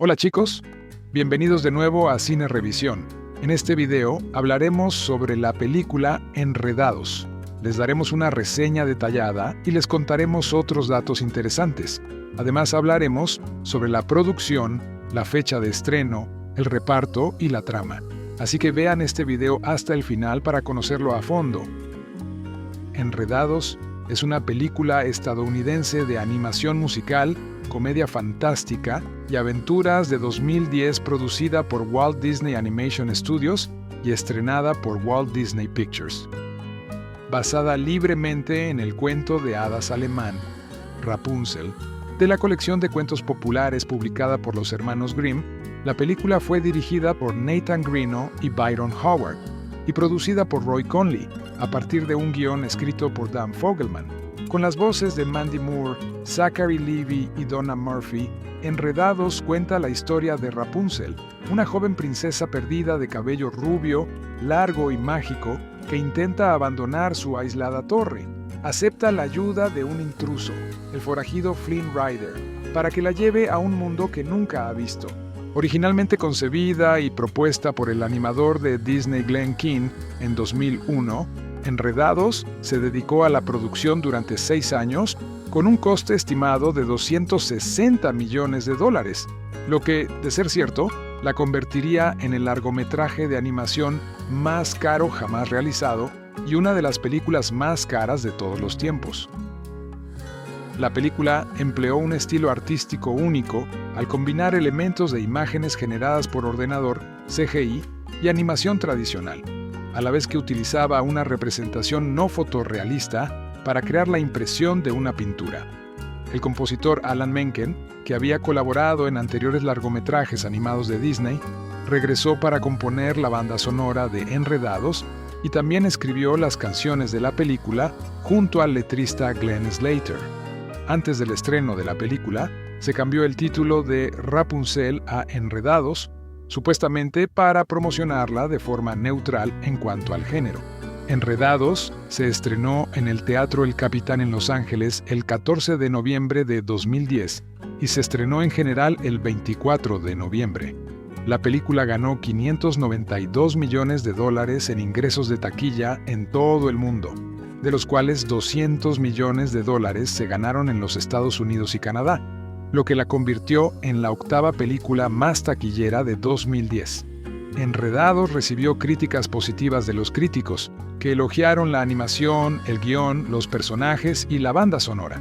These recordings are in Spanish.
Hola chicos, bienvenidos de nuevo a Cine Revisión. En este video hablaremos sobre la película Enredados. Les daremos una reseña detallada y les contaremos otros datos interesantes. Además hablaremos sobre la producción, la fecha de estreno, el reparto y la trama. Así que vean este video hasta el final para conocerlo a fondo. Enredados es una película estadounidense de animación musical, comedia fantástica y aventuras de 2010 producida por Walt Disney Animation Studios y estrenada por Walt Disney Pictures. Basada libremente en el cuento de hadas alemán, Rapunzel, de la colección de cuentos populares publicada por los hermanos Grimm, la película fue dirigida por Nathan Greno y Byron Howard y producida por Roy Conley, a partir de un guión escrito por Dan Fogelman. Con las voces de Mandy Moore, Zachary Levi y Donna Murphy, Enredados cuenta la historia de Rapunzel, una joven princesa perdida de cabello rubio, largo y mágico, que intenta abandonar su aislada torre. Acepta la ayuda de un intruso, el forajido Flynn Rider, para que la lleve a un mundo que nunca ha visto. Originalmente concebida y propuesta por el animador de Disney Glenn Keane en 2001, Enredados se dedicó a la producción durante 6 años con un coste estimado de $260 millones, lo que, de ser cierto, la convertiría en el largometraje de animación más caro jamás realizado y una de las películas más caras de todos los tiempos. La película empleó un estilo artístico único al combinar elementos de imágenes generadas por ordenador, CGI y animación tradicional, a la vez que utilizaba una representación no fotorrealista para crear la impresión de una pintura. El compositor Alan Menken, que había colaborado en anteriores largometrajes animados de Disney, regresó para componer la banda sonora de Enredados y también escribió las canciones de la película junto al letrista Glenn Slater. Antes del estreno de la película, se cambió el título de Rapunzel a Enredados, supuestamente para promocionarla de forma neutral en cuanto al género. Enredados se estrenó en el Teatro El Capitán en Los Ángeles el 14 de noviembre de 2010 y se estrenó en general el 24 de noviembre. La película ganó $592 millones en ingresos de taquilla en todo el mundo, de los cuales $200 millones se ganaron en los Estados Unidos y Canadá, lo que la convirtió en la octava película más taquillera de 2010. Enredados recibió críticas positivas de los críticos, que elogiaron la animación, el guión, los personajes y la banda sonora.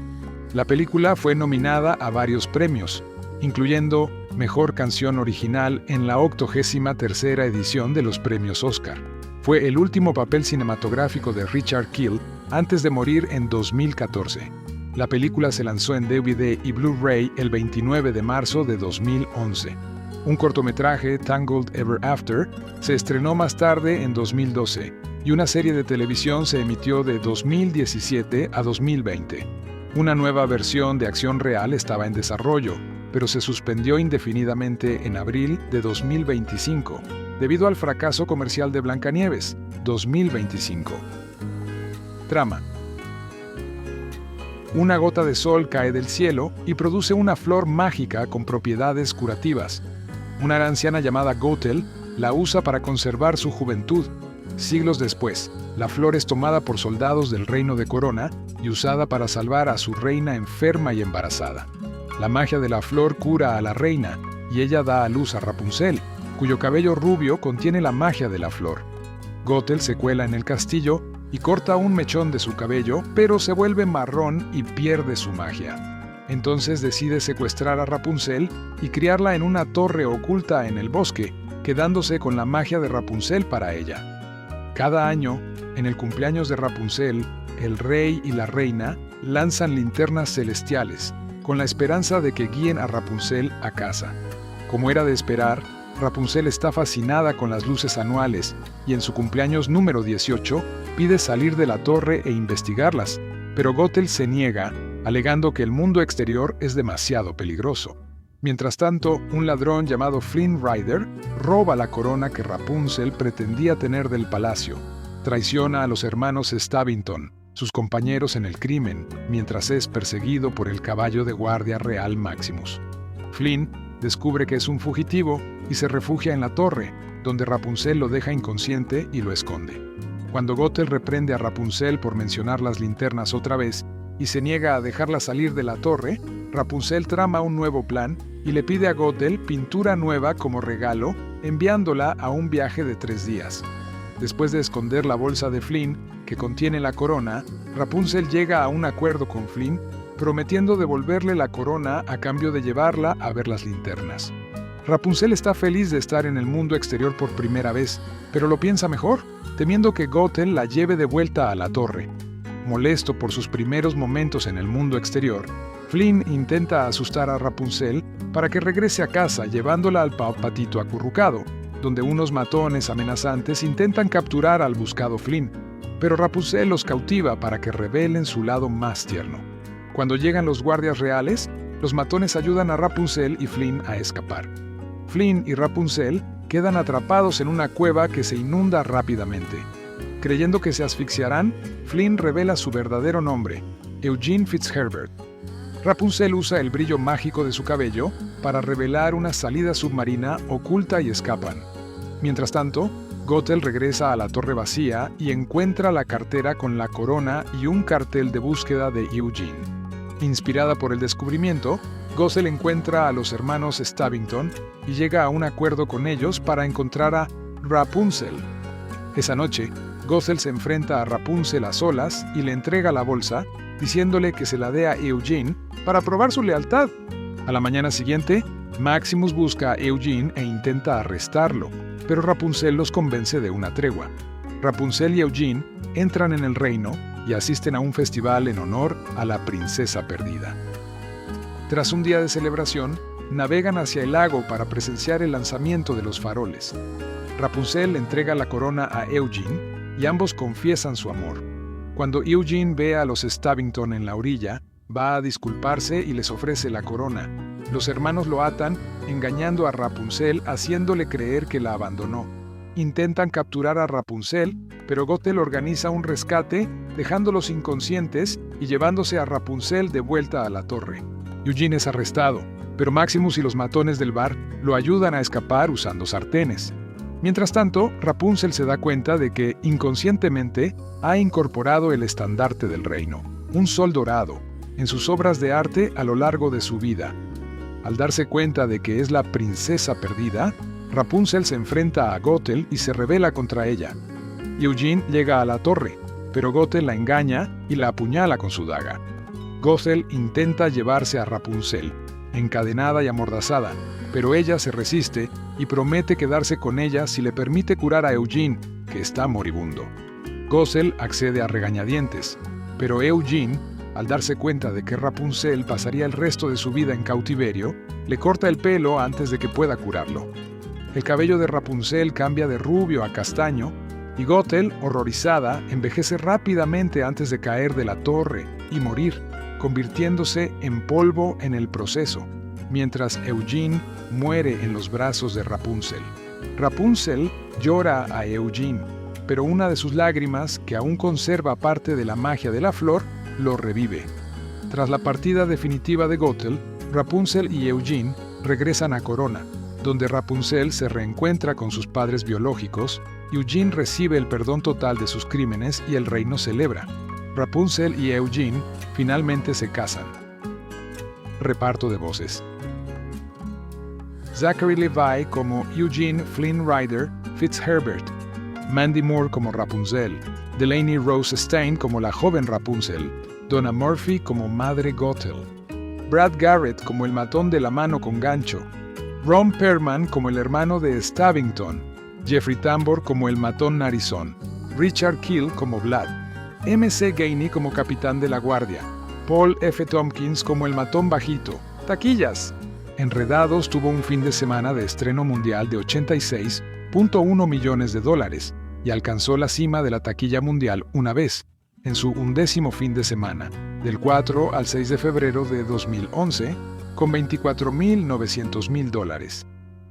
La película fue nominada a varios premios, incluyendo Mejor Canción Original en la 83ª edición de los premios Oscar. Fue el último papel cinematográfico de Richard Kiel antes de morir en 2014. La película se lanzó en DVD y Blu-ray el 29 de marzo de 2011. Un cortometraje, Tangled Ever After, se estrenó más tarde en 2012 y una serie de televisión se emitió de 2017 a 2020. Una nueva versión de acción real estaba en desarrollo, pero se suspendió indefinidamente en abril de 2025, debido al fracaso comercial de Blancanieves, 2025. Trama. Una gota de sol cae del cielo y produce una flor mágica con propiedades curativas. Una anciana llamada Gothel la usa para conservar su juventud. Siglos después, la flor es tomada por soldados del reino de Corona y usada para salvar a su reina enferma y embarazada. La magia de la flor cura a la reina y ella da a luz a Rapunzel, cuyo cabello rubio contiene la magia de la flor. Gothel se cuela en el castillo y corta un mechón de su cabello, pero se vuelve marrón y pierde su magia. Entonces decide secuestrar a Rapunzel y criarla en una torre oculta en el bosque, quedándose con la magia de Rapunzel para ella. Cada año, en el cumpleaños de Rapunzel, el rey y la reina lanzan linternas celestiales, con la esperanza de que guíen a Rapunzel a casa. Como era de esperar, Rapunzel está fascinada con las luces anuales y en su cumpleaños número 18 pide salir de la torre e investigarlas, pero Gothel se niega, alegando que el mundo exterior es demasiado peligroso. Mientras tanto, un ladrón llamado Flynn Rider roba la corona que Rapunzel pretendía tener del palacio. Traiciona a los hermanos Stabbington, sus compañeros en el crimen, mientras es perseguido por el caballo de guardia real Maximus. Flynn descubre que es un fugitivo y se refugia en la torre, donde Rapunzel lo deja inconsciente y lo esconde. Cuando Gothel reprende a Rapunzel por mencionar las linternas otra vez y se niega a dejarla salir de la torre, Rapunzel trama un nuevo plan y le pide a Gothel pintura nueva como regalo, enviándola a un viaje de 3 días. Después de esconder la bolsa de Flynn, que contiene la corona, Rapunzel llega a un acuerdo con Flynn, prometiendo devolverle la corona a cambio de llevarla a ver las linternas. Rapunzel está feliz de estar en el mundo exterior por primera vez, pero lo piensa mejor, temiendo que Gothel la lleve de vuelta a la torre. Molesto por sus primeros momentos en el mundo exterior, Flynn intenta asustar a Rapunzel para que regrese a casa llevándola al patito acurrucado, donde unos matones amenazantes intentan capturar al buscado Flynn, pero Rapunzel los cautiva para que revelen su lado más tierno. Cuando llegan los guardias reales, los matones ayudan a Rapunzel y Flynn a escapar. Flynn y Rapunzel quedan atrapados en una cueva que se inunda rápidamente. Creyendo que se asfixiarán, Flynn revela su verdadero nombre, Eugene Fitzherbert. Rapunzel usa el brillo mágico de su cabello para revelar una salida submarina oculta y escapan. Mientras tanto, Gothel regresa a la torre vacía y encuentra la cartera con la corona y un cartel de búsqueda de Eugene. Inspirada por el descubrimiento, Gothel encuentra a los hermanos Stabbington y llega a un acuerdo con ellos para encontrar a Rapunzel. Esa noche, Gothel se enfrenta a Rapunzel a solas y le entrega la bolsa, diciéndole que se la dé a Eugene para probar su lealtad. A la mañana siguiente, Maximus busca a Eugene e intenta arrestarlo, pero Rapunzel los convence de una tregua. Rapunzel y Eugene entran en el reino y asisten a un festival en honor a la princesa perdida. Tras un día de celebración, navegan hacia el lago para presenciar el lanzamiento de los faroles. Rapunzel entrega la corona a Eugene y ambos confiesan su amor. Cuando Eugene ve a los Stabbington en la orilla, va a disculparse y les ofrece la corona. Los hermanos lo atan, engañando a Rapunzel, haciéndole creer que la abandonó. Intentan capturar a Rapunzel, pero Gothel organiza un rescate, dejándolos inconscientes y llevándose a Rapunzel de vuelta a la torre. Eugene es arrestado, pero Maximus y los matones del bar lo ayudan a escapar usando sartenes. Mientras tanto, Rapunzel se da cuenta de que, inconscientemente, ha incorporado el estandarte del reino, un sol dorado, en sus obras de arte a lo largo de su vida. Al darse cuenta de que es la princesa perdida, Rapunzel se enfrenta a Gothel y se rebela contra ella. Eugene llega a la torre, pero Gothel la engaña y la apuñala con su daga. Gothel intenta llevarse a Rapunzel, encadenada y amordazada, pero ella se resiste y promete quedarse con ella si le permite curar a Eugene, que está moribundo. Gothel accede a regañadientes, pero Eugene, al darse cuenta de que Rapunzel pasaría el resto de su vida en cautiverio, le corta el pelo antes de que pueda curarlo. El cabello de Rapunzel cambia de rubio a castaño, y Gothel, horrorizada, envejece rápidamente antes de caer de la torre y morir, convirtiéndose en polvo en el proceso, mientras Eugene muere en los brazos de Rapunzel. Rapunzel llora a Eugene, pero una de sus lágrimas, que aún conserva parte de la magia de la flor, lo revive. Tras la partida definitiva de Gothel, Rapunzel y Eugene regresan a Corona, donde Rapunzel se reencuentra con sus padres biológicos, Eugene recibe el perdón total de sus crímenes y el reino celebra. Rapunzel y Eugene finalmente se casan. Reparto de voces: Zachary Levi como Eugene Flynn Rider Fitzherbert, Mandy Moore como Rapunzel, Delaney Rose Stein como la joven Rapunzel, Donna Murphy como Madre Gothel, Brad Garrett como el matón de la mano con gancho, Ron Perlman como el hermano de Stabbington, Jeffrey Tambor como el matón narizón, Richard Keel como Vlad, M.C. Gainey como capitán de la guardia, Paul F. Tompkins como el matón bajito. ¡Taquillas! Enredados tuvo un fin de semana de estreno mundial de $86.1 millones y alcanzó la cima de la taquilla mundial una vez, en su 11º fin de semana, del 4 al 6 de febrero de 2011, con $24.900.000.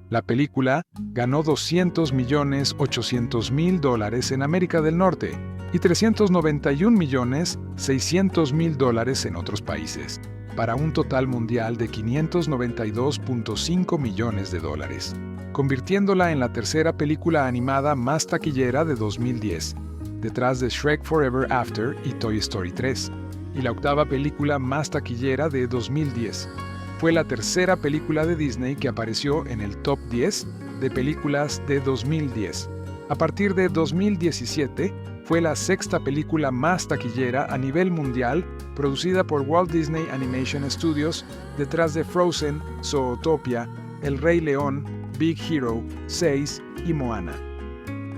La película ganó $200.800.000 en América del Norte y $391.600.000 en otros países. para un total mundial de $592.5 millones, convirtiéndola en la tercera película animada más taquillera de 2010, detrás de Shrek Forever After y Toy Story 3, y la octava película más taquillera de 2010. Fue la tercera película de Disney que apareció en el top 10 de películas de 2010. A partir de 2017, fue la sexta película más taquillera a nivel mundial producida por Walt Disney Animation Studios, detrás de Frozen, Zootopia, El Rey León, Big Hero 6 y Moana.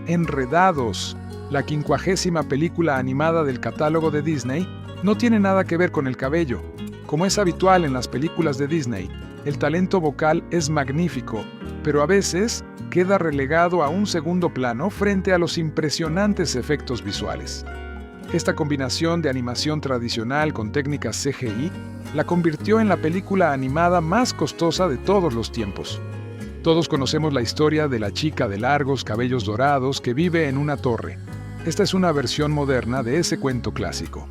Enredados, la 50ª película animada del catálogo de Disney, no tiene nada que ver con el cabello. Como es habitual en las películas de Disney, el talento vocal es magnífico, pero a veces queda relegado a un segundo plano frente a los impresionantes efectos visuales. Esta combinación de animación tradicional con técnicas CGI la convirtió en la película animada más costosa de todos los tiempos. Todos conocemos la historia de la chica de largos cabellos dorados que vive en una torre. Esta es una versión moderna de ese cuento clásico.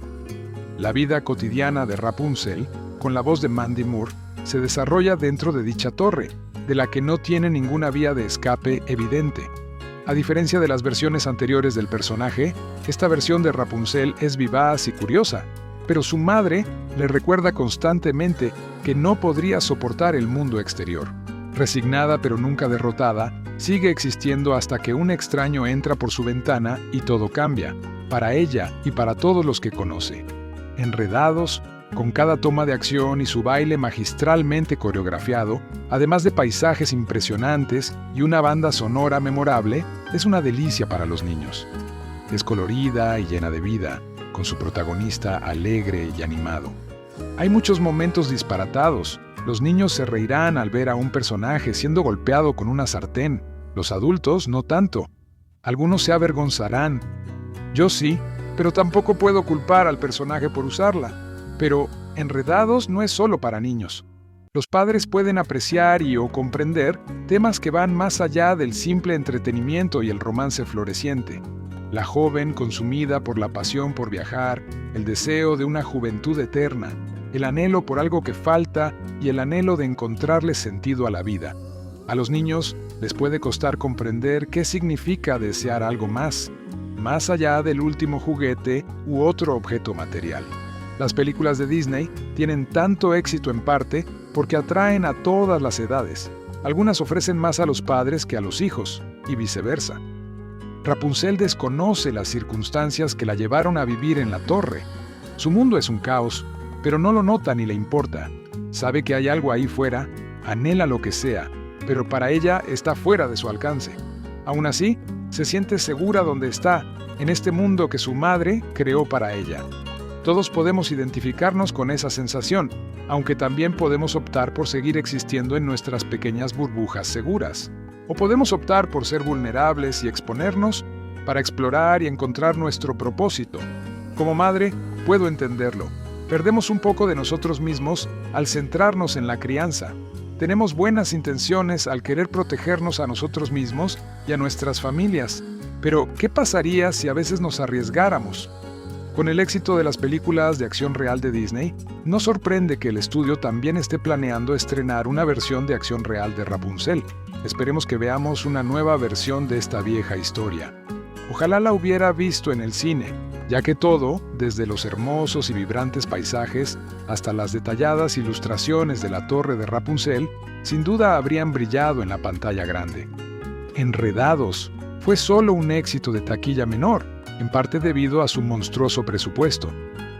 La vida cotidiana de Rapunzel, con la voz de Mandy Moore, se desarrolla dentro de dicha torre, de la que no tiene ninguna vía de escape evidente. A diferencia de las versiones anteriores del personaje, esta versión de Rapunzel es vivaz y curiosa, pero su madre le recuerda constantemente que no podría soportar el mundo exterior. Resignada pero nunca derrotada, sigue existiendo hasta que un extraño entra por su ventana y todo cambia, para ella y para todos los que conoce. Enredados, con cada toma de acción y su baile magistralmente coreografiado, además de paisajes impresionantes y una banda sonora memorable, es una delicia para los niños. Es colorida y llena de vida, con su protagonista alegre y animado. Hay muchos momentos disparatados. Los niños se reirán al ver a un personaje siendo golpeado con una sartén. Los adultos no tanto. Algunos se avergonzarán. Yo sí, pero tampoco puedo culpar al personaje por usarla. Pero Enredados no es solo para niños. Los padres pueden apreciar o comprender temas que van más allá del simple entretenimiento y el romance floreciente. La joven consumida por la pasión por viajar, el deseo de una juventud eterna, el anhelo por algo que falta y el anhelo de encontrarle sentido a la vida. A los niños les puede costar comprender qué significa desear algo más allá del último juguete u otro objeto material. Las películas de Disney tienen tanto éxito en parte porque atraen a todas las edades. Algunas ofrecen más a los padres que a los hijos, y viceversa. Rapunzel desconoce las circunstancias que la llevaron a vivir en la torre. Su mundo es un caos, pero no lo nota ni le importa. Sabe que hay algo ahí fuera, anhela lo que sea, pero para ella está fuera de su alcance. Aún así, se siente segura donde está, en este mundo que su madre creó para ella. Todos podemos identificarnos con esa sensación, aunque también podemos optar por seguir existiendo en nuestras pequeñas burbujas seguras. O podemos optar por ser vulnerables y exponernos para explorar y encontrar nuestro propósito. Como madre, puedo entenderlo. Perdemos un poco de nosotros mismos al centrarnos en la crianza. Tenemos buenas intenciones al querer protegernos a nosotros mismos y a nuestras familias. Pero, ¿qué pasaría si a veces nos arriesgáramos? Con el éxito de las películas de acción real de Disney, no sorprende que el estudio también esté planeando estrenar una versión de acción real de Rapunzel. Esperemos que veamos una nueva versión de esta vieja historia. Ojalá la hubiera visto en el cine, ya que todo, desde los hermosos y vibrantes paisajes hasta las detalladas ilustraciones de la torre de Rapunzel, sin duda habrían brillado en la pantalla grande. Enredados fue solo un éxito de taquilla menor, en parte debido a su monstruoso presupuesto,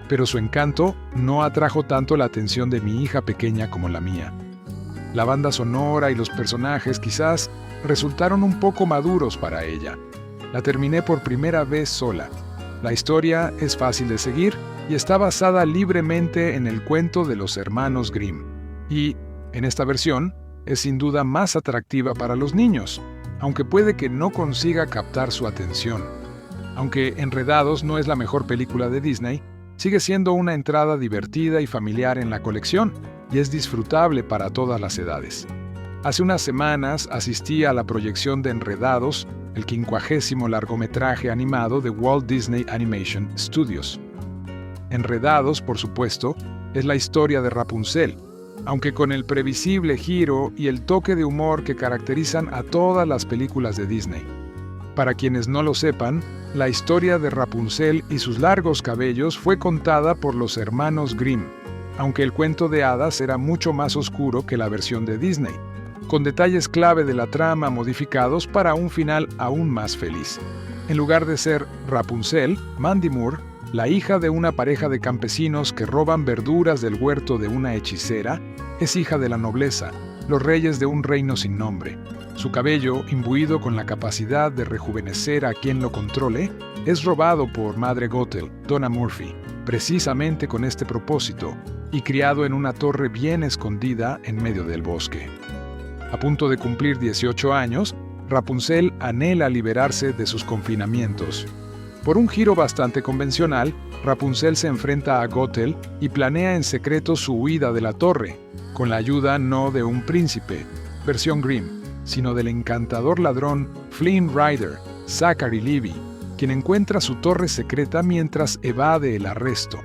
pero su encanto no atrajo tanto la atención de mi hija pequeña como la mía. La banda sonora y los personajes quizás resultaron un poco maduros para ella. La terminé por primera vez sola. La historia es fácil de seguir y está basada libremente en el cuento de los hermanos Grimm. Y, en esta versión, es sin duda más atractiva para los niños, aunque puede que no consiga captar su atención. Aunque Enredados no es la mejor película de Disney, sigue siendo una entrada divertida y familiar en la colección, y es disfrutable para todas las edades. Hace unas semanas asistí a la proyección de Enredados, el 50º largometraje animado de Walt Disney Animation Studios. Enredados, por supuesto, es la historia de Rapunzel, aunque con el previsible giro y el toque de humor que caracterizan a todas las películas de Disney. Para quienes no lo sepan, la historia de Rapunzel y sus largos cabellos fue contada por los hermanos Grimm, aunque el cuento de hadas era mucho más oscuro que la versión de Disney, con detalles clave de la trama modificados para un final aún más feliz. En lugar de ser Rapunzel, Mandy Moore, la hija de una pareja de campesinos que roban verduras del huerto de una hechicera, es hija de la nobleza, los reyes de un reino sin nombre. Su cabello, imbuido con la capacidad de rejuvenecer a quien lo controle, es robado por Madre Gothel, Donna Murphy, precisamente con este propósito, y criado en una torre bien escondida en medio del bosque. A punto de cumplir 18 años, Rapunzel anhela liberarse de sus confinamientos. Por un giro bastante convencional, Rapunzel se enfrenta a Gothel y planea en secreto su huida de la torre, con la ayuda no de un príncipe, versión Grimm, sino del encantador ladrón Flynn Rider, Zachary Levi, quien encuentra su torre secreta mientras evade el arresto.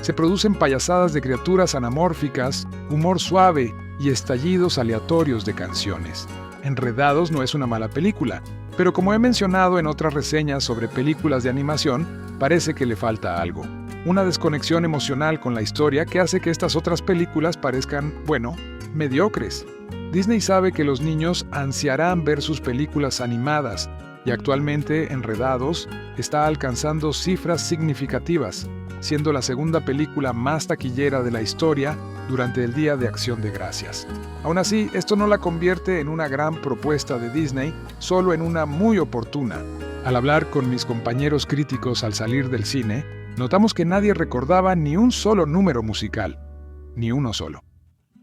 Se producen payasadas de criaturas anamórficas, humor suave y estallidos aleatorios de canciones. Enredados no es una mala película, pero como he mencionado en otras reseñas sobre películas de animación, parece que le falta algo. Una desconexión emocional con la historia que hace que estas otras películas parezcan, bueno, mediocres. Disney sabe que los niños ansiarán ver sus películas animadas, y actualmente Enredados está alcanzando cifras significativas, siendo la segunda película más taquillera de la historia durante el Día de Acción de Gracias. Aún así, esto no la convierte en una gran propuesta de Disney, solo en una muy oportuna. Al hablar con mis compañeros críticos al salir del cine, notamos que nadie recordaba ni un solo número musical, ni uno solo.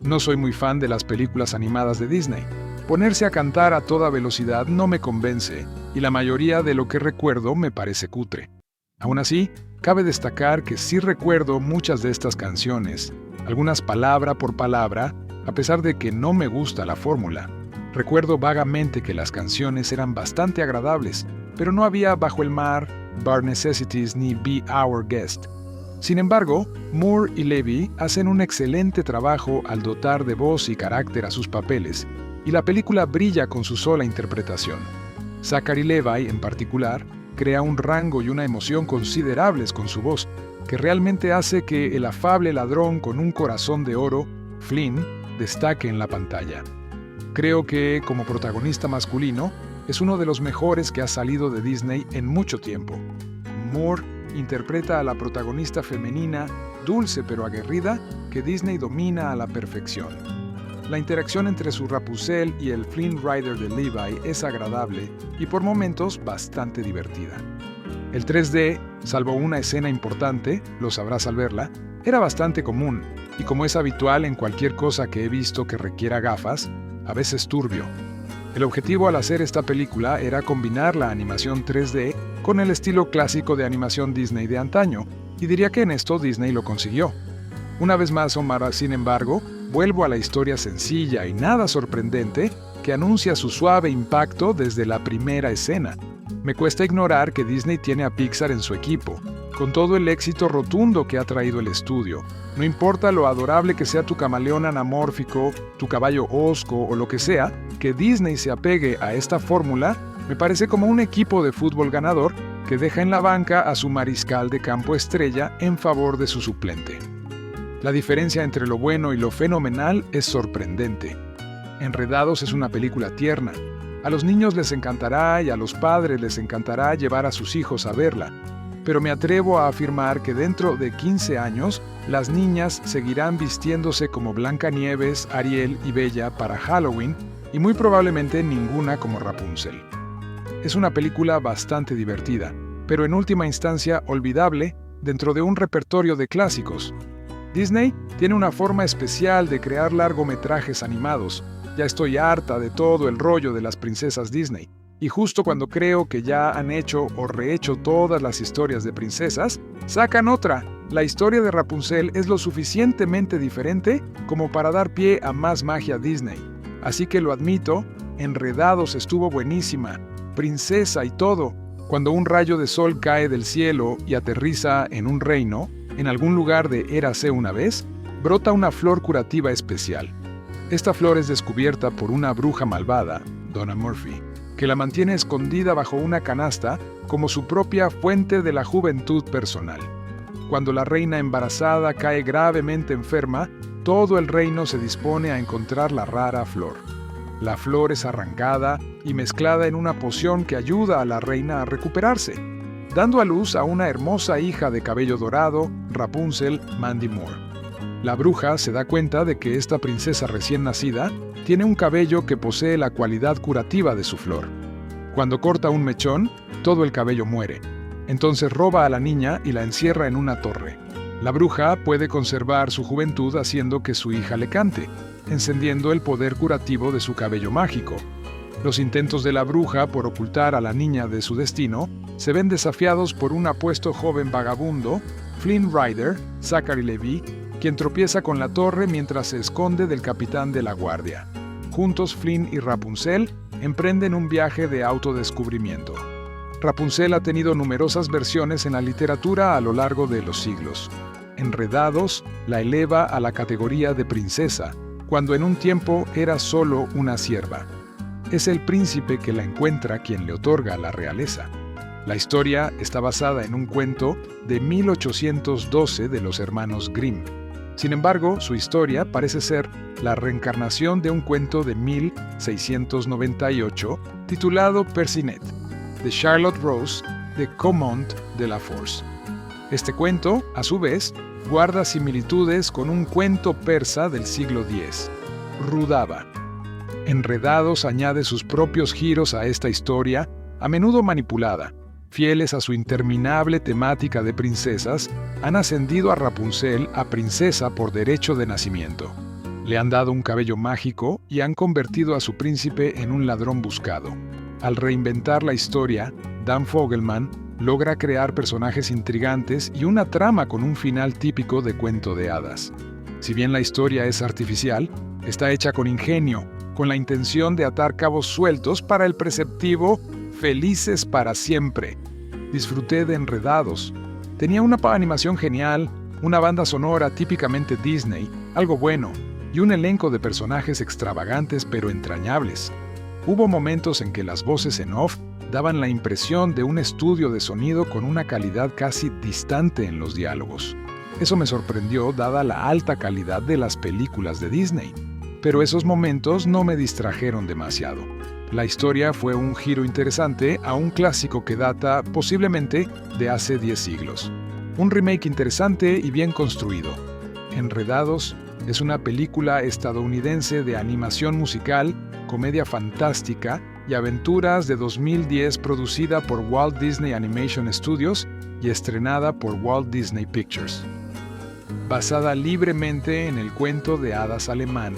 No soy muy fan de las películas animadas de Disney. Ponerse a cantar a toda velocidad no me convence, y la mayoría de lo que recuerdo me parece cutre. Aún así, cabe destacar que sí recuerdo muchas de estas canciones, algunas palabra por palabra, a pesar de que no me gusta la fórmula. Recuerdo vagamente que las canciones eran bastante agradables, pero no había Bajo el Mar, Bar Necessities ni Be Our Guest. Sin embargo, Moore y Levy hacen un excelente trabajo al dotar de voz y carácter a sus papeles, y la película brilla con su sola interpretación. Zachary Levi, en particular, crea un rango y una emoción considerables con su voz, que realmente hace que el afable ladrón con un corazón de oro, Flynn, destaque en la pantalla. Creo que, como protagonista masculino, es uno de los mejores que ha salido de Disney en mucho tiempo. Moore interpreta a la protagonista femenina, dulce pero aguerrida, que Disney domina a la perfección. La interacción entre su Rapunzel y el Flynn Rider de Levi es agradable y por momentos bastante divertida. El 3D, salvo una escena importante, lo sabrás al verla, era bastante común y como es habitual en cualquier cosa que he visto que requiera gafas, a veces turbio. El objetivo al hacer esta película era combinar la animación 3D con el estilo clásico de animación Disney de antaño, y diría que en esto Disney lo consiguió. Una vez más, Omar, sin embargo, vuelvo a la historia sencilla y nada sorprendente que anuncia su suave impacto desde la primera escena. Me cuesta ignorar que Disney tiene a Pixar en su equipo, con todo el éxito rotundo que ha traído el estudio. No importa lo adorable que sea tu camaleón anamórfico, tu caballo hosco o lo que sea, que Disney se apegue a esta fórmula me parece como un equipo de fútbol ganador que deja en la banca a su mariscal de campo estrella en favor de su suplente. La diferencia entre lo bueno y lo fenomenal es sorprendente. Enredados es una película tierna. A los niños les encantará y a los padres les encantará llevar a sus hijos a verla. Pero me atrevo a afirmar que dentro de 15 años, las niñas seguirán vistiéndose como Blancanieves, Ariel y Bella para Halloween y muy probablemente ninguna como Rapunzel. Es una película bastante divertida, pero en última instancia olvidable dentro de un repertorio de clásicos. Disney tiene una forma especial de crear largometrajes animados. Ya estoy harta de todo el rollo de las princesas Disney. Y justo cuando creo que ya han hecho o rehecho todas las historias de princesas, sacan otra. La historia de Rapunzel es lo suficientemente diferente como para dar pie a más magia Disney. Así que lo admito, Enredados estuvo buenísima, princesa y todo. Cuando un rayo de sol cae del cielo y aterriza en un reino, en algún lugar de Érase una vez, brota una flor curativa especial. Esta flor es descubierta por una bruja malvada, Donna Murphy, que la mantiene escondida bajo una canasta como su propia fuente de la juventud personal. Cuando la reina embarazada cae gravemente enferma, todo el reino se dispone a encontrar la rara flor. La flor es arrancada y mezclada en una poción que ayuda a la reina a recuperarse, dando a luz a una hermosa hija de cabello dorado, Rapunzel Mandy Moore. La bruja se da cuenta de que esta princesa recién nacida tiene un cabello que posee la cualidad curativa de su flor. Cuando corta un mechón, todo el cabello muere. Entonces roba a la niña y la encierra en una torre. La bruja puede conservar su juventud haciendo que su hija le cante, encendiendo el poder curativo de su cabello mágico. Los intentos de la bruja por ocultar a la niña de su destino se ven desafiados por un apuesto joven vagabundo, Flynn Rider, Zachary Levi, quien tropieza con la torre mientras se esconde del capitán de la guardia. Juntos, Flynn y Rapunzel emprenden un viaje de autodescubrimiento. Rapunzel ha tenido numerosas versiones en la literatura a lo largo de los siglos. Enredados la eleva a la categoría de princesa, cuando en un tiempo era solo una sierva. Es el príncipe que la encuentra quien le otorga la realeza. La historia está basada en un cuento de 1812 de los hermanos Grimm. Sin embargo, su historia parece ser la reencarnación de un cuento de 1698 titulado Percinet, de Charlotte Rose de Comont de la Force. Este cuento, a su vez, guarda similitudes con un cuento persa del siglo X, Rudaba. Enredados añade sus propios giros a esta historia, a menudo manipulada. Fieles a su interminable temática de princesas, han ascendido a Rapunzel a princesa por derecho de nacimiento. Le han dado un cabello mágico y han convertido a su príncipe en un ladrón buscado. Al reinventar la historia, Dan Fogelman logra crear personajes intrigantes y una trama con un final típico de cuento de hadas. Si bien la historia es artificial, está hecha con ingenio, con la intención de atar cabos sueltos para el preceptivo «Felices para siempre». Disfruté de Enredados. Tenía una animación genial, una banda sonora típicamente Disney, algo bueno, y un elenco de personajes extravagantes pero entrañables. Hubo momentos en que las voces en off daban la impresión de un estudio de sonido con una calidad casi distante en los diálogos. Eso me sorprendió dada la alta calidad de las películas de Disney, pero esos momentos no me distrajeron demasiado. La historia fue un giro interesante a un clásico que data posiblemente de hace 10 siglos. Un remake interesante y bien construido. Enredados es una película estadounidense de animación musical, comedia fantástica y aventuras de 2010 producida por Walt Disney Animation Studios y estrenada por Walt Disney Pictures. Basada libremente en el cuento de hadas alemán,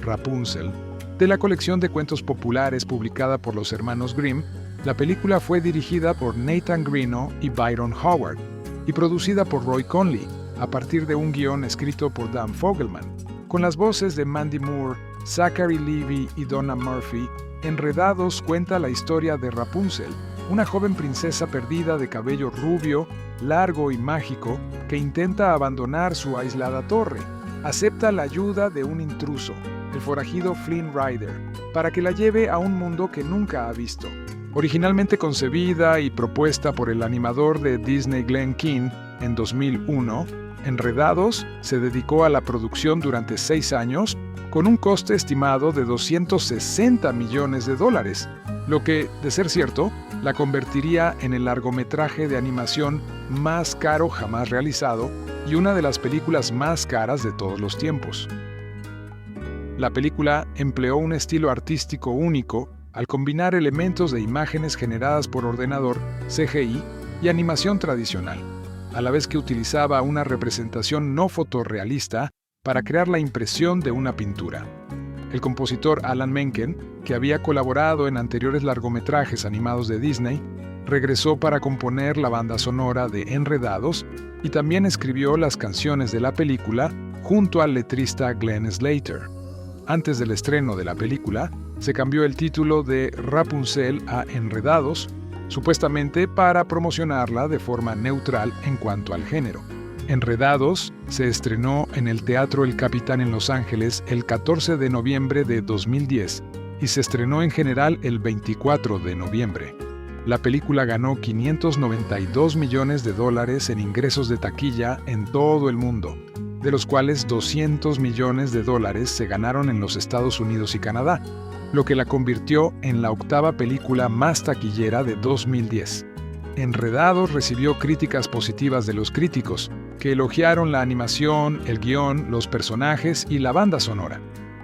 Rapunzel, de la colección de cuentos populares publicada por los hermanos Grimm, la película fue dirigida por Nathan Greno y Byron Howard y producida por Roy Conley, a partir de un guión escrito por Dan Fogelman. Con las voces de Mandy Moore, Zachary Levi y Donna Murphy, Enredados cuenta la historia de Rapunzel, una joven princesa perdida de cabello rubio, largo y mágico, que intenta abandonar su aislada torre. Acepta la ayuda de un intruso, el forajido Flynn Rider, para que la lleve a un mundo que nunca ha visto. Originalmente concebida y propuesta por el animador de Disney Glenn Keane en 2001, Enredados se dedicó a la producción durante 6 años con un coste estimado de $260 millones, lo que, de ser cierto, la convertiría en el largometraje de animación más caro jamás realizado y una de las películas más caras de todos los tiempos. La película empleó un estilo artístico único al combinar elementos de imágenes generadas por ordenador, CGI y animación tradicional, a la vez que utilizaba una representación no fotorrealista para crear la impresión de una pintura. El compositor Alan Menken, que había colaborado en anteriores largometrajes animados de Disney, regresó para componer la banda sonora de Enredados y también escribió las canciones de la película junto al letrista Glenn Slater. Antes del estreno de la película, se cambió el título de Rapunzel a Enredados, supuestamente para promocionarla de forma neutral en cuanto al género. Enredados se estrenó en el Teatro El Capitán en Los Ángeles el 14 de noviembre de 2010 y se estrenó en general el 24 de noviembre. La película ganó $592 millones en ingresos de taquilla en todo el mundo, de los cuales $200 millones se ganaron en los Estados Unidos y Canadá, lo que la convirtió en la octava película más taquillera de 2010. Enredados recibió críticas positivas de los críticos, que elogiaron la animación, el guión, los personajes y la banda sonora.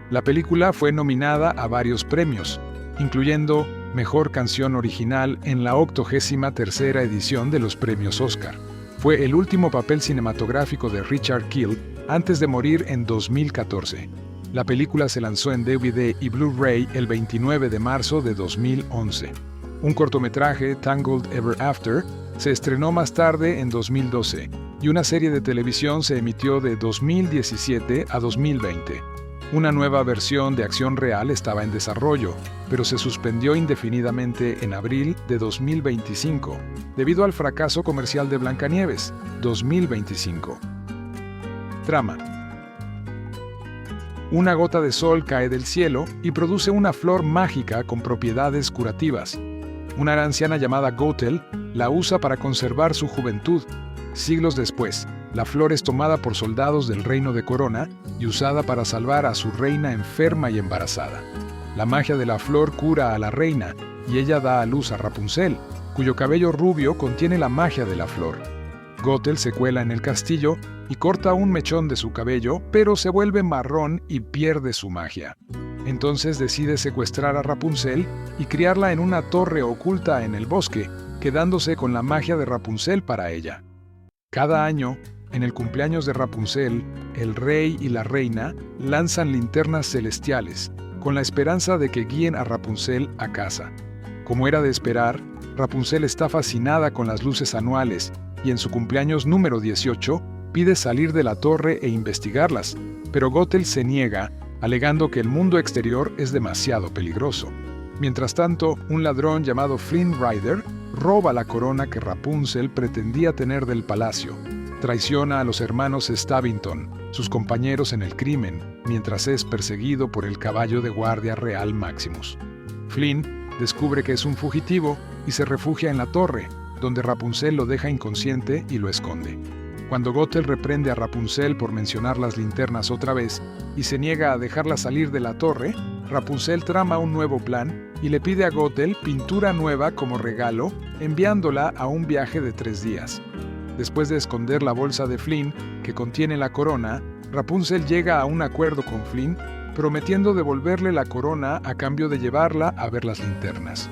La película fue nominada a varios premios, incluyendo Mejor Canción Original en la 83ª edición de los premios Oscar. Fue el último papel cinematográfico de Richard Kiel antes de morir en 2014. La película se lanzó en DVD y Blu-ray el 29 de marzo de 2011. Un cortometraje, Tangled Ever After, se estrenó más tarde en 2012 y una serie de televisión se emitió de 2017 a 2020. Una nueva versión de acción real estaba en desarrollo, pero se suspendió indefinidamente en abril de 2025, debido al fracaso comercial de Blancanieves, 2025. Trama. Una gota de sol cae del cielo y produce una flor mágica con propiedades curativas. Una anciana llamada Gothel la usa para conservar su juventud. Siglos después, la flor es tomada por soldados del reino de Corona y usada para salvar a su reina enferma y embarazada. La magia de la flor cura a la reina y ella da a luz a Rapunzel, cuyo cabello rubio contiene la magia de la flor. Gothel se cuela en el castillo y corta un mechón de su cabello, pero se vuelve marrón y pierde su magia. Entonces decide secuestrar a Rapunzel y criarla en una torre oculta en el bosque, quedándose con la magia de Rapunzel para ella. Cada año, en el cumpleaños de Rapunzel, el rey y la reina lanzan linternas celestiales, con la esperanza de que guíen a Rapunzel a casa. Como era de esperar, Rapunzel está fascinada con las luces anuales y en su cumpleaños número 18 pide salir de la torre e investigarlas, pero Gothel se niega, alegando que el mundo exterior es demasiado peligroso. Mientras tanto, un ladrón llamado Flynn Rider roba la corona que Rapunzel pretendía tener del palacio. Traiciona a los hermanos Stabbington, sus compañeros en el crimen, mientras es perseguido por el caballo de guardia real Maximus. Flynn descubre que es un fugitivo y se refugia en la torre, donde Rapunzel lo deja inconsciente y lo esconde. Cuando Gothel reprende a Rapunzel por mencionar las linternas otra vez y se niega a dejarla salir de la torre, Rapunzel trama un nuevo plan y le pide a Gothel pintura nueva como regalo, enviándola a un viaje de 3 días. Después de esconder la bolsa de Flynn, que contiene la corona, Rapunzel llega a un acuerdo con Flynn, prometiendo devolverle la corona a cambio de llevarla a ver las linternas.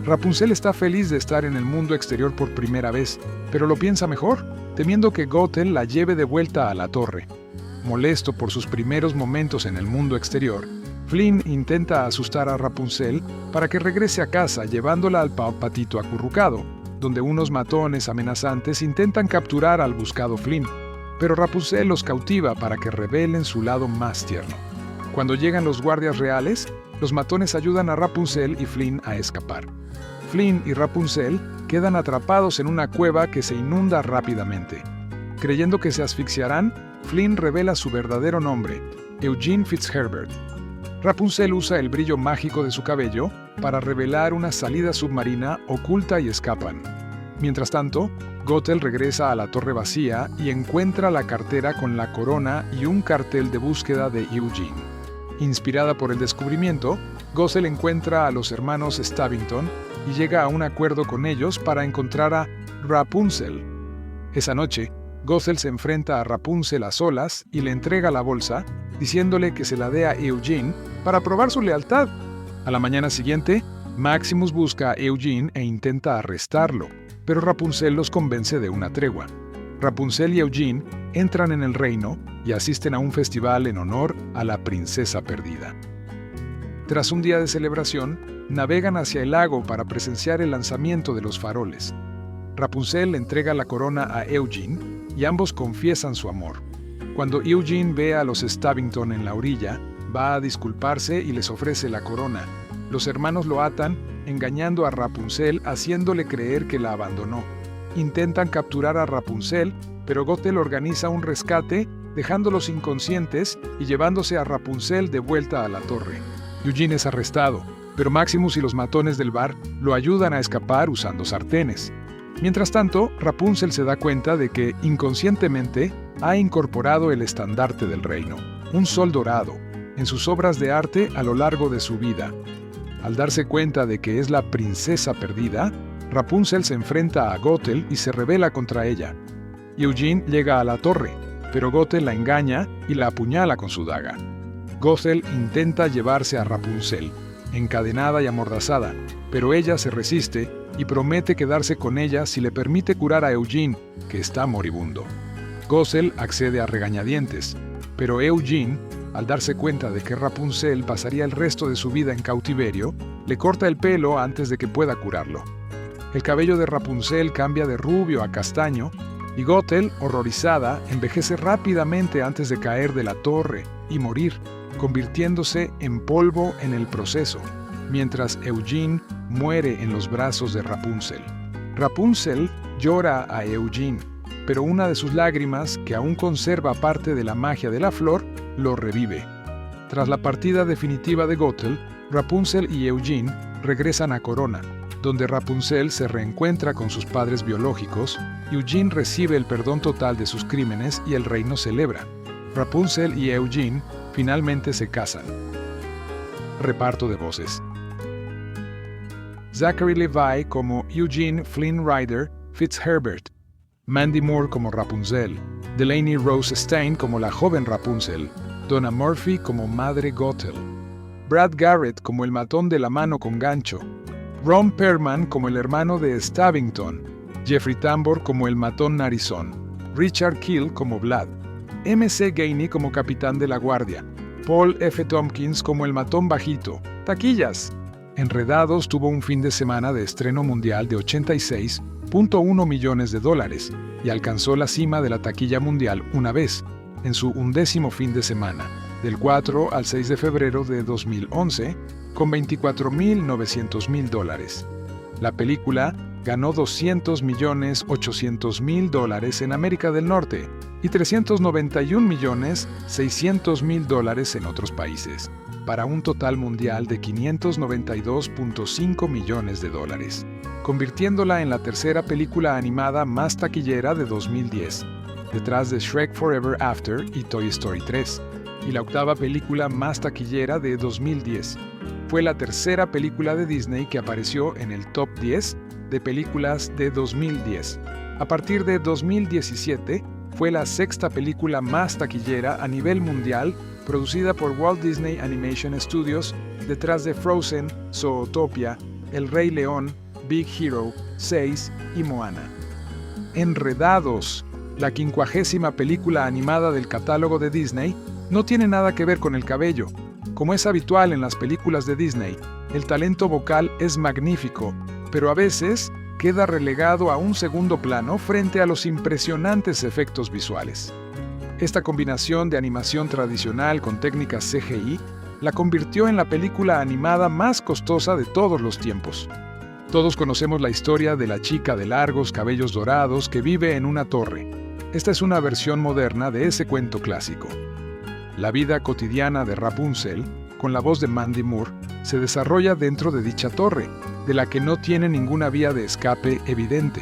Rapunzel está feliz de estar en el mundo exterior por primera vez, pero lo piensa mejor, temiendo que Gothel la lleve de vuelta a la torre. Molesto por sus primeros momentos en el mundo exterior, Flynn intenta asustar a Rapunzel para que regrese a casa llevándola al patito acurrucado, donde unos matones amenazantes intentan capturar al buscado Flynn, pero Rapunzel los cautiva para que revelen su lado más tierno. Cuando llegan los guardias reales, los matones ayudan a Rapunzel y Flynn a escapar. Flynn y Rapunzel quedan atrapados en una cueva que se inunda rápidamente. Creyendo que se asfixiarán, Flynn revela su verdadero nombre, Eugene Fitzherbert. Rapunzel usa el brillo mágico de su cabello para revelar una salida submarina oculta y escapan. Mientras tanto, Gothel regresa a la torre vacía y encuentra la cartera con la corona y un cartel de búsqueda de Eugene. Inspirada por el descubrimiento, Gothel encuentra a los hermanos Stabbington y llega a un acuerdo con ellos para encontrar a Rapunzel. Esa noche, Gothel se enfrenta a Rapunzel a solas y le entrega la bolsa, diciéndole que se la dé a Eugene para probar su lealtad. A la mañana siguiente, Maximus busca a Eugene e intenta arrestarlo, pero Rapunzel los convence de una tregua. Rapunzel y Eugene entran en el reino y asisten a un festival en honor a la princesa perdida. Tras un día de celebración, navegan hacia el lago para presenciar el lanzamiento de los faroles. Rapunzel le entrega la corona a Eugene y ambos confiesan su amor. Cuando Eugene ve a los Stabbington en la orilla, va a disculparse y les ofrece la corona. Los hermanos lo atan, engañando a Rapunzel, haciéndole creer que la abandonó. Intentan capturar a Rapunzel, pero Gothel organiza un rescate dejándolos inconscientes y llevándose a Rapunzel de vuelta a la torre. Eugene es arrestado, pero Maximus y los matones del bar lo ayudan a escapar usando sartenes. Mientras tanto, Rapunzel se da cuenta de que, inconscientemente, ha incorporado el estandarte del reino, un sol dorado, en sus obras de arte a lo largo de su vida. Al darse cuenta de que es la princesa perdida, Rapunzel se enfrenta a Gothel y se rebela contra ella. Eugene llega a la torre, pero Gothel la engaña y la apuñala con su daga. Gothel intenta llevarse a Rapunzel, encadenada y amordazada, pero ella se resiste y promete quedarse con ella si le permite curar a Eugene, que está moribundo. Gothel accede a regañadientes, pero Eugene, al darse cuenta de que Rapunzel pasaría el resto de su vida en cautiverio, le corta el pelo antes de que pueda curarlo. El cabello de Rapunzel cambia de rubio a castaño, y Gothel, horrorizada, envejece rápidamente antes de caer de la torre y morir, convirtiéndose en polvo en el proceso, mientras Eugene muere en los brazos de Rapunzel. Rapunzel llora a Eugene, pero una de sus lágrimas, que aún conserva parte de la magia de la flor, lo revive. Tras la partida definitiva de Gothel, Rapunzel y Eugene regresan a Corona, donde Rapunzel se reencuentra con sus padres biológicos, Eugene recibe el perdón total de sus crímenes y el reino celebra. Rapunzel y Eugene finalmente se casan. Reparto de voces. Zachary Levi como Eugene Flynn Rider Fitzherbert, Mandy Moore como Rapunzel, Delaney Rose Stein como la joven Rapunzel, Donna Murphy como Madre Gothel, Brad Garrett como el matón de la mano con gancho, Ron Perlman como el hermano de Stavington, Jeffrey Tambor como el matón narizón, Richard Keel como Vlad, M.C. Gainey como capitán de la guardia, Paul F. Tompkins como el matón bajito. ¡Taquillas! Enredados tuvo un fin de semana de estreno mundial de $86.1 millones y alcanzó la cima de la taquilla mundial una vez, en su 11º fin de semana, del 4 al 6 de febrero de 2011, con $24.900.000. La película ganó $200.800.000 en América del Norte y $391.600.000 en otros países, para un total mundial de $592.5 millones, convirtiéndola en la tercera película animada más taquillera de 2010, detrás de Shrek Forever After y Toy Story 3, y la octava película más taquillera de 2010. Fue la tercera película de Disney que apareció en el top 10 de películas de 2010. A partir de 2017, fue la sexta película más taquillera a nivel mundial producida por Walt Disney Animation Studios, detrás de Frozen, Zootopia, El Rey León, Big Hero 6 y Moana. Enredados, la 50ª película animada del catálogo de Disney, no tiene nada que ver con el cabello. Como es habitual en las películas de Disney, el talento vocal es magnífico, pero a veces queda relegado a un segundo plano frente a los impresionantes efectos visuales. Esta combinación de animación tradicional con técnicas CGI la convirtió en la película animada más costosa de todos los tiempos. Todos conocemos la historia de la chica de largos cabellos dorados que vive en una torre. Esta es una versión moderna de ese cuento clásico. La vida cotidiana de Rapunzel, con la voz de Mandy Moore, se desarrolla dentro de dicha torre, de la que no tiene ninguna vía de escape evidente.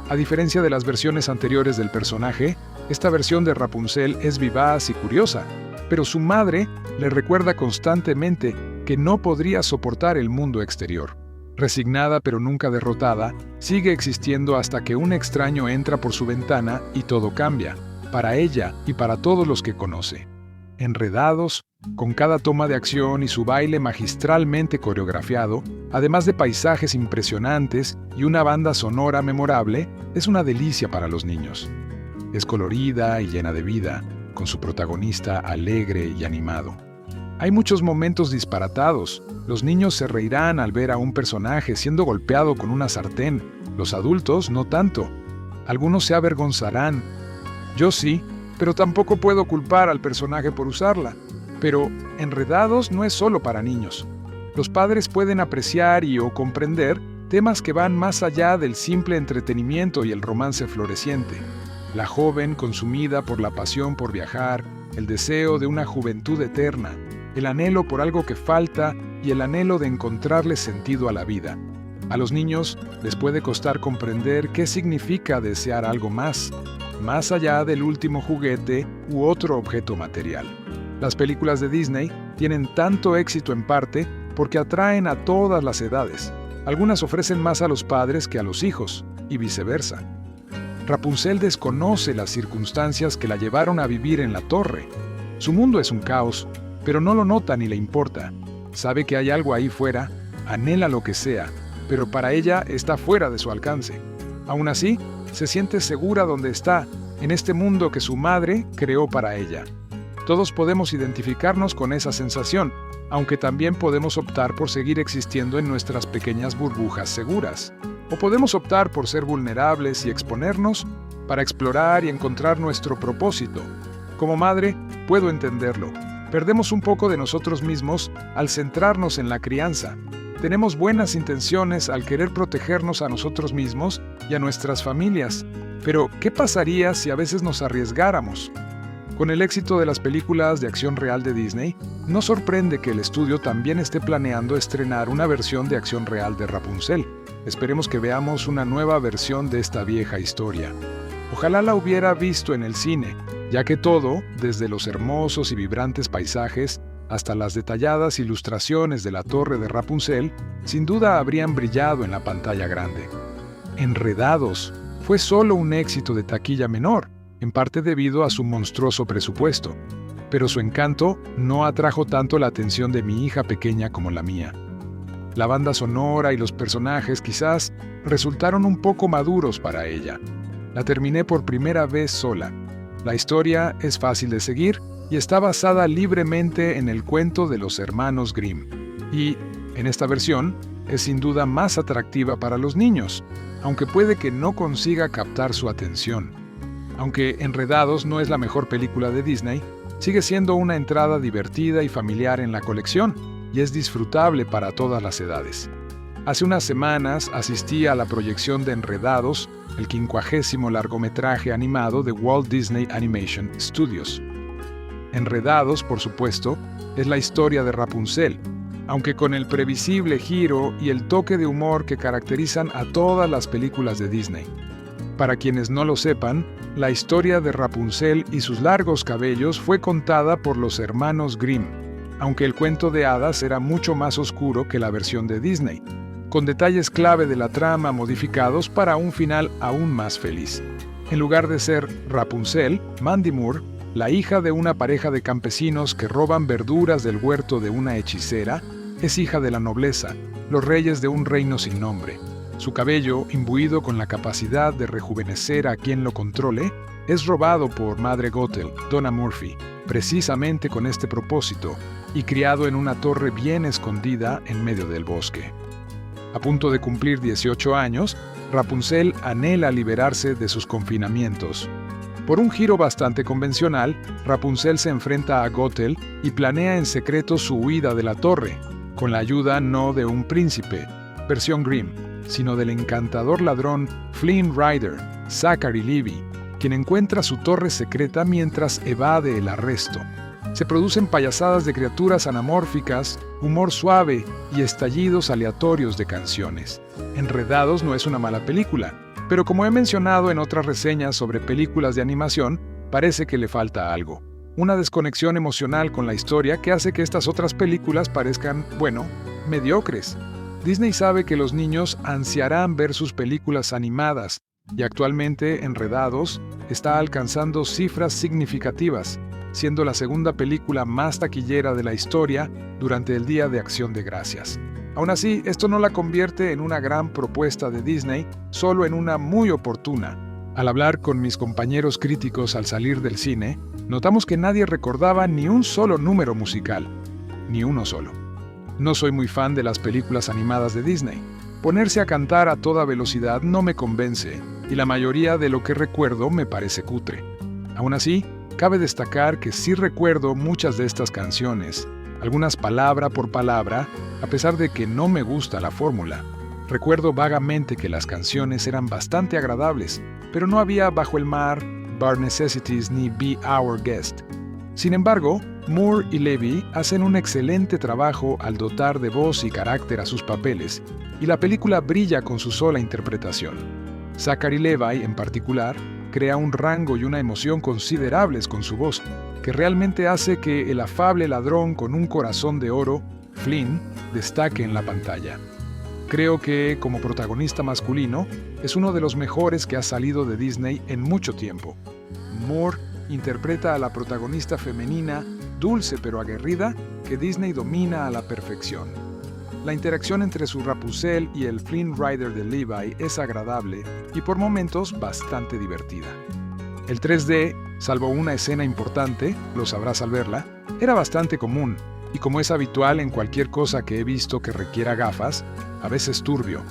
A diferencia de las versiones anteriores del personaje, esta versión de Rapunzel es vivaz y curiosa, pero su madre le recuerda constantemente que no podría soportar el mundo exterior. Resignada pero nunca derrotada, sigue existiendo hasta que un extraño entra por su ventana y todo cambia, para ella y para todos los que conoce. Enredados, con cada toma de acción y su baile magistralmente coreografiado, además de paisajes impresionantes y una banda sonora memorable, es una delicia para los niños. Es colorida y llena de vida, con su protagonista alegre y animado. Hay muchos momentos disparatados. Los niños se reirán al ver a un personaje siendo golpeado con una sartén, los adultos no tanto. Algunos se avergonzarán. Yo sí, pero tampoco puedo culpar al personaje por usarla. Pero Enredados no es solo para niños. Los padres pueden apreciar o comprender temas que van más allá del simple entretenimiento y el romance floreciente. la joven consumida por la pasión por viajar, el deseo de una juventud eterna, el anhelo por algo que falta y el anhelo de encontrarle sentido a la vida. A los niños les puede costar comprender qué significa desear algo más allá del último juguete u otro objeto material. Las películas de Disney tienen tanto éxito en parte porque atraen a todas las edades. Algunas ofrecen más a los padres que a los hijos, y viceversa. Rapunzel desconoce las circunstancias que la llevaron a vivir en la torre. Su mundo es un caos, pero no lo nota ni le importa. Sabe que hay algo ahí fuera, anhela lo que sea, pero para ella está fuera de su alcance. Aún así, se siente segura donde está, en este mundo que su madre creó para ella. Todos podemos identificarnos con esa sensación, aunque también podemos optar por seguir existiendo en nuestras pequeñas burbujas seguras. O podemos optar por ser vulnerables y exponernos para explorar y encontrar nuestro propósito. Como madre, puedo entenderlo. Perdemos un poco de nosotros mismos al centrarnos en la crianza. Tenemos buenas intenciones al querer protegernos a nosotros mismos y a nuestras familias. Pero, ¿qué pasaría si a veces nos arriesgáramos? Con el éxito de las películas de acción real de Disney, no sorprende que el estudio también esté planeando estrenar una versión de acción real de Rapunzel. Esperemos que veamos una nueva versión de esta vieja historia. Ojalá la hubiera visto en el cine, ya que todo, desde los hermosos y vibrantes paisajes hasta las detalladas ilustraciones de la torre de Rapunzel, sin duda habrían brillado en la pantalla grande. Enredados fue solo un éxito de taquilla menor, en parte debido a su monstruoso presupuesto, pero su encanto no atrajo tanto la atención de mi hija pequeña como la mía. La banda sonora y los personajes quizás resultaron un poco maduros para ella. La terminé por primera vez sola. La historia es fácil de seguir y está basada libremente en el cuento de los hermanos Grimm. Y, en esta versión, es sin duda más atractiva para los niños, aunque puede que no consiga captar su atención. Aunque Enredados no es la mejor película de Disney, sigue siendo una entrada divertida y familiar en la colección, y es disfrutable para todas las edades. Hace unas semanas asistí a la proyección de Enredados, el 50º largometraje animado de Walt Disney Animation Studios. Enredados, por supuesto, es la historia de Rapunzel, aunque con el previsible giro y el toque de humor que caracterizan a todas las películas de Disney. Para quienes no lo sepan, la historia de Rapunzel y sus largos cabellos fue contada por los hermanos Grimm, aunque el cuento de hadas era mucho más oscuro que la versión de Disney, con detalles clave de la trama modificados para un final aún más feliz. En lugar de ser Rapunzel, Mandy Moore, la hija de una pareja de campesinos que roban verduras del huerto de una hechicera, es hija de la nobleza, los reyes de un reino sin nombre. Su cabello, imbuido con la capacidad de rejuvenecer a quien lo controle, es robado por Madre Gothel, Donna Murphy, precisamente con este propósito, y criado en una torre bien escondida en medio del bosque. A punto de cumplir 18 años, Rapunzel anhela liberarse de sus confinamientos. Por un giro bastante convencional, Rapunzel se enfrenta a Gothel y planea en secreto su huida de la torre, con la ayuda no de un príncipe, versión Grimm, sino del encantador ladrón Flynn Rider, Zachary Levi, quien encuentra su torre secreta mientras evade el arresto. Se producen payasadas de criaturas anamórficas, humor suave y estallidos aleatorios de canciones. Enredados no es una mala película, pero como he mencionado en otras reseñas sobre películas de animación, parece que le falta algo. Una desconexión emocional con la historia que hace que estas otras películas parezcan, bueno, mediocres. Disney sabe que los niños ansiarán ver sus películas animadas, y actualmente Enredados está alcanzando cifras significativas, siendo la segunda película más taquillera de la historia durante el Día de Acción de Gracias. Aún así, esto no la convierte en una gran propuesta de Disney, solo en una muy oportuna. Al hablar con mis compañeros críticos al salir del cine, notamos que nadie recordaba ni un solo número musical, ni uno solo. No soy muy fan de las películas animadas de Disney. Ponerse a cantar a toda velocidad no me convence, y la mayoría de lo que recuerdo me parece cutre. Aún así, cabe destacar que sí recuerdo muchas de estas canciones, algunas palabra por palabra, a pesar de que no me gusta la fórmula. Recuerdo vagamente que las canciones eran bastante agradables, pero no había Bajo el mar, Bar Necessities ni Be Our Guest. Sin embargo, Moore y Levy hacen un excelente trabajo al dotar de voz y carácter a sus papeles, y la película brilla con su sola interpretación. Zachary Levi, en particular, crea un rango y una emoción considerables con su voz, que realmente hace que el afable ladrón con un corazón de oro, Flynn, destaque en la pantalla. Creo que, como protagonista masculino, es uno de los mejores que ha salido de Disney en mucho tiempo. Moore interpreta a la protagonista femenina, dulce pero aguerrida, que Disney domina a la perfección. La interacción entre su Rapunzel y el Flynn Rider de Levi es agradable y por momentos bastante divertida. El 3D, salvo una escena importante, lo sabrás al verla, era bastante común, y como es habitual en cualquier cosa que he visto que requiera gafas, a veces turbio.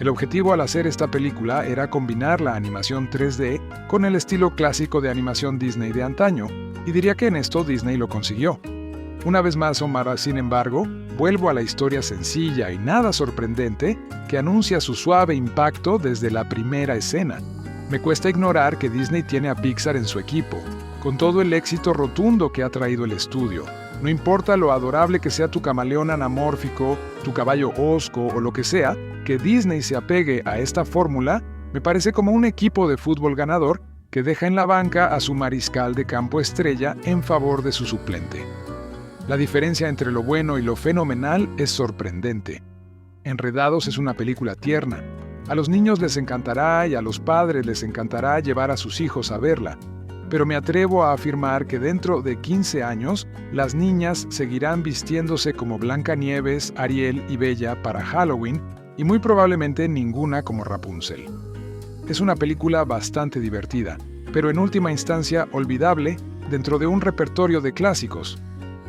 El objetivo al hacer esta película era combinar la animación 3D con el estilo clásico de animación Disney de antaño, y diría que en esto Disney lo consiguió. Una vez más, Omar, sin embargo, vuelvo a la historia sencilla y nada sorprendente que anuncia su suave impacto desde la primera escena. Me cuesta ignorar que Disney tiene a Pixar en su equipo, con todo el éxito rotundo que ha traído el estudio. No importa lo adorable que sea tu camaleón anamórfico, tu caballo hosco o lo que sea, que Disney se apegue a esta fórmula me parece como un equipo de fútbol ganador que deja en la banca a su mariscal de campo estrella en favor de su suplente. La diferencia entre lo bueno y lo fenomenal es sorprendente. Enredados es una película tierna. A los niños les encantará y a los padres les encantará llevar a sus hijos a verla. Pero me atrevo a afirmar que dentro de 15 años, las niñas seguirán vistiéndose como Blancanieves, Ariel y Bella para Halloween y muy probablemente ninguna como Rapunzel. Es una película bastante divertida, pero en última instancia olvidable dentro de un repertorio de clásicos.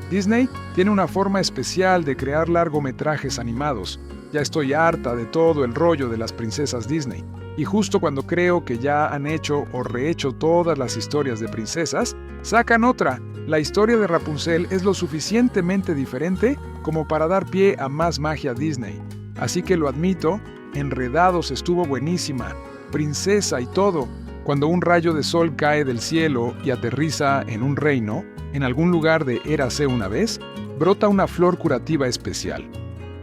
Disney tiene una forma especial de crear largometrajes animados. Ya estoy harta de todo el rollo de las princesas Disney. Y justo cuando creo que ya han hecho o rehecho todas las historias de princesas, sacan otra. La historia de Rapunzel es lo suficientemente diferente como para dar pie a más magia Disney. Así que lo admito, Enredados estuvo buenísima, princesa y todo. Cuando un rayo de sol cae del cielo y aterriza en un reino, en algún lugar de Érase una vez, brota una flor curativa especial.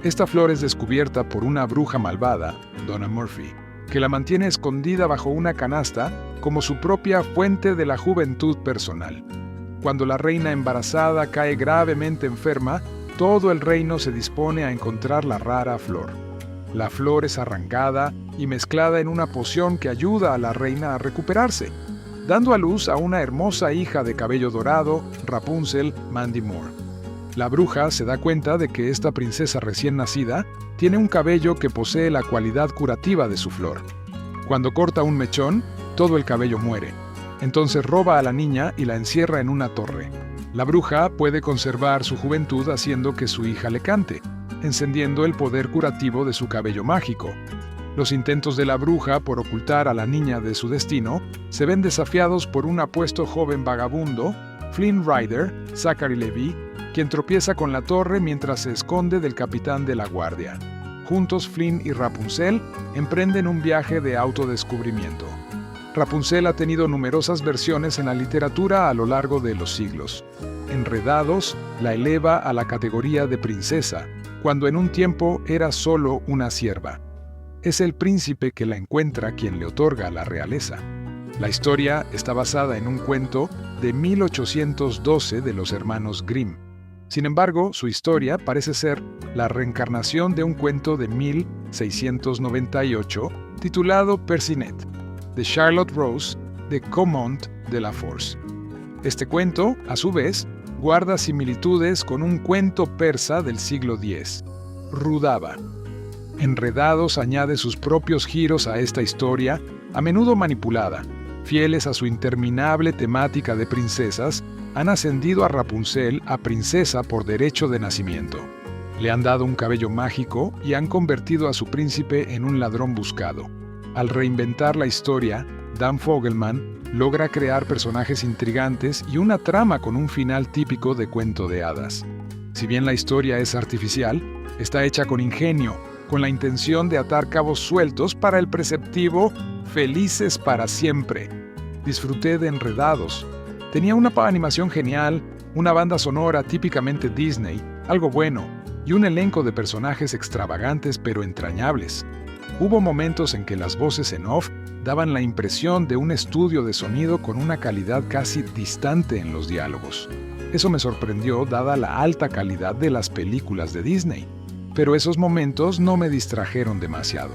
Esta flor es descubierta por una bruja malvada, Donna Murphy, que la mantiene escondida bajo una canasta como su propia fuente de la juventud personal. Cuando la reina embarazada cae gravemente enferma, todo el reino se dispone a encontrar la rara flor. La flor es arrancada y mezclada en una poción que ayuda a la reina a recuperarse, dando a luz a una hermosa hija de cabello dorado, Rapunzel Mandy Moore. La bruja se da cuenta de que esta princesa recién nacida tiene un cabello que posee la cualidad curativa de su flor. Cuando corta un mechón, todo el cabello muere. Entonces roba a la niña y la encierra en una torre. La bruja puede conservar su juventud haciendo que su hija le cante, encendiendo el poder curativo de su cabello mágico. Los intentos de la bruja por ocultar a la niña de su destino se ven desafiados por un apuesto joven vagabundo, Flynn Rider, Zachary Levi, quien tropieza con la torre mientras se esconde del capitán de la guardia. Juntos, Flynn y Rapunzel emprenden un viaje de autodescubrimiento. Rapunzel ha tenido numerosas versiones en la literatura a lo largo de los siglos. Enredados la eleva a la categoría de princesa, cuando en un tiempo era solo una sierva. Es el príncipe que la encuentra quien le otorga la realeza. La historia está basada en un cuento de 1812 de los hermanos Grimm. Sin embargo, su historia parece ser la reencarnación de un cuento de 1698 titulado Percinet, de Charlotte Rose de Comont de la Force. Este cuento, a su vez, guarda similitudes con un cuento persa del siglo X, Rudaba. Enredados añade sus propios giros a esta historia, a menudo manipulada. Fieles a su interminable temática de princesas, han ascendido a Rapunzel a princesa por derecho de nacimiento. Le han dado un cabello mágico y han convertido a su príncipe en un ladrón buscado. Al reinventar la historia, Dan Fogelman logra crear personajes intrigantes y una trama con un final típico de cuento de hadas. Si bien la historia es artificial, está hecha con ingenio, con la intención de atar cabos sueltos para el preceptivo «felices para siempre». disfruté de Enredados. Tenía una animación genial, una banda sonora típicamente Disney, algo bueno, y un elenco de personajes extravagantes pero entrañables. Hubo momentos en que las voces en off daban la impresión de un estudio de sonido con una calidad casi distante en los diálogos. Eso me sorprendió dada la alta calidad de las películas de Disney, pero esos momentos no me distrajeron demasiado.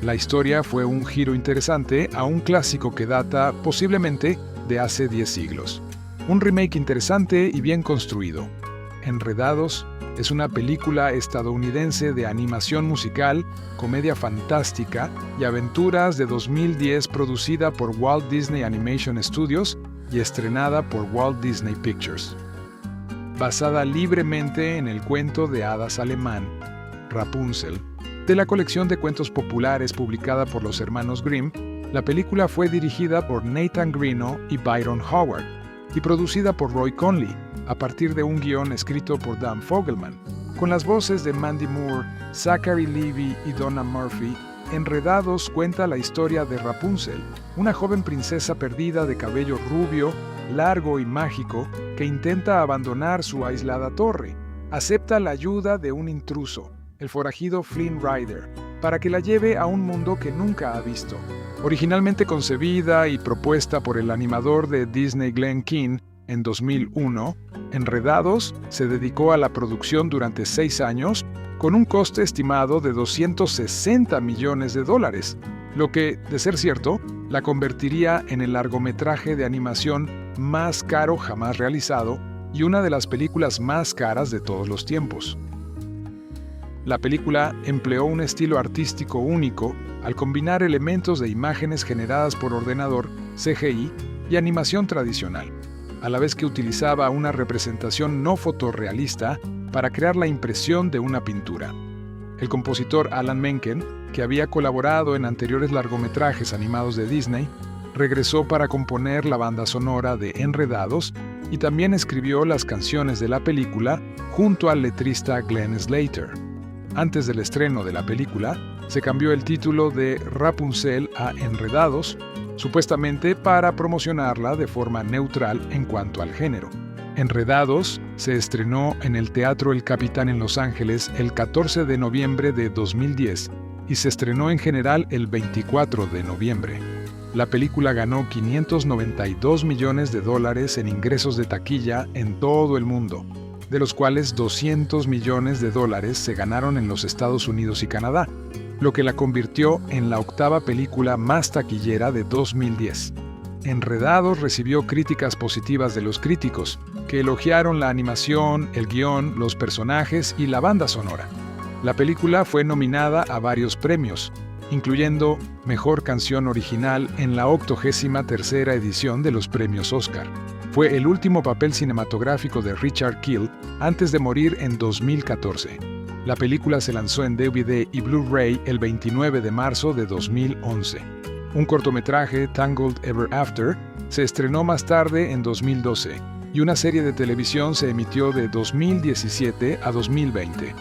La historia fue un giro interesante a un clásico que data posiblemente de hace 10 siglos. Un remake interesante y bien construido. Enredados es una película estadounidense de animación musical, comedia fantástica y aventuras de 2010 producida por Walt Disney Animation Studios y estrenada por Walt Disney Pictures. Basada libremente en el cuento de hadas alemán Rapunzel, de la colección de cuentos populares publicada por los hermanos Grimm, la película fue dirigida por Nathan Greno y Byron Howard y producida por Roy Conley, a partir de un guión escrito por Dan Fogelman. Con las voces de Mandy Moore, Zachary Levi y Donna Murphy, Enredados cuenta la historia de Rapunzel, una joven princesa perdida de cabello rubio, largo y mágico, que intenta abandonar su aislada torre. Acepta la ayuda de un intruso, el forajido Flynn Rider, para que la lleve a un mundo que nunca ha visto. Originalmente concebida y propuesta por el animador de Disney Glenn Keane en 2001, Enredados se dedicó a la producción durante 6 años con un coste estimado de $260 millones, lo que, de ser cierto, la convertiría en el largometraje de animación más caro jamás realizado y una de las películas más caras de todos los tiempos. La película empleó un estilo artístico único al combinar elementos de imágenes generadas por ordenador, CGI y animación tradicional, a la vez que utilizaba una representación no fotorrealista para crear la impresión de una pintura. El compositor Alan Menken, que había colaborado en anteriores largometrajes animados de Disney, regresó para componer la banda sonora de Enredados y también escribió las canciones de la película junto al letrista Glenn Slater. Antes del estreno de la película, se cambió el título de Rapunzel a Enredados, supuestamente para promocionarla de forma neutral en cuanto al género. Enredados se estrenó en el Teatro El Capitán en Los Ángeles el 14 de noviembre de 2010 y se estrenó en general el 24 de noviembre. La película ganó $592 millones en ingresos de taquilla en todo el mundo, de los cuales $200 millones se ganaron en los Estados Unidos y Canadá, lo que la convirtió en la 8ª película más taquillera de 2010. Enredados recibió críticas positivas de los críticos, que elogiaron la animación, el guión, los personajes y la banda sonora. La película fue nominada a varios premios, incluyendo Mejor Canción Original en la 83ª edición de los premios Oscar. Fue el último papel cinematográfico de Richard Kiel antes de morir en 2014. La película se lanzó en DVD y Blu-ray el 29 de marzo de 2011. Un cortometraje, Tangled Ever After, se estrenó más tarde en 2012 y una serie de televisión se emitió de 2017 a 2020.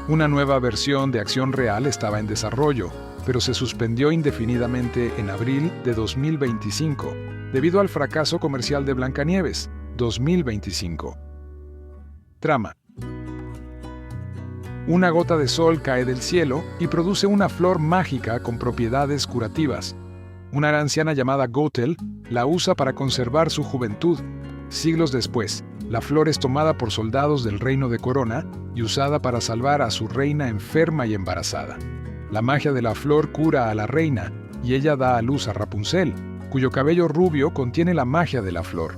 Una nueva versión de acción real estaba en desarrollo, pero se suspendió indefinidamente en abril de 2025, debido al fracaso comercial de Blancanieves, 2025. Trama. Una gota de sol cae del cielo y produce una flor mágica con propiedades curativas. Una anciana llamada Gothel la usa para conservar su juventud. Siglos después, la flor es tomada por soldados del reino de Corona y usada para salvar a su reina enferma y embarazada. La magia de la flor cura a la reina y ella da a luz a Rapunzel, cuyo cabello rubio contiene la magia de la flor.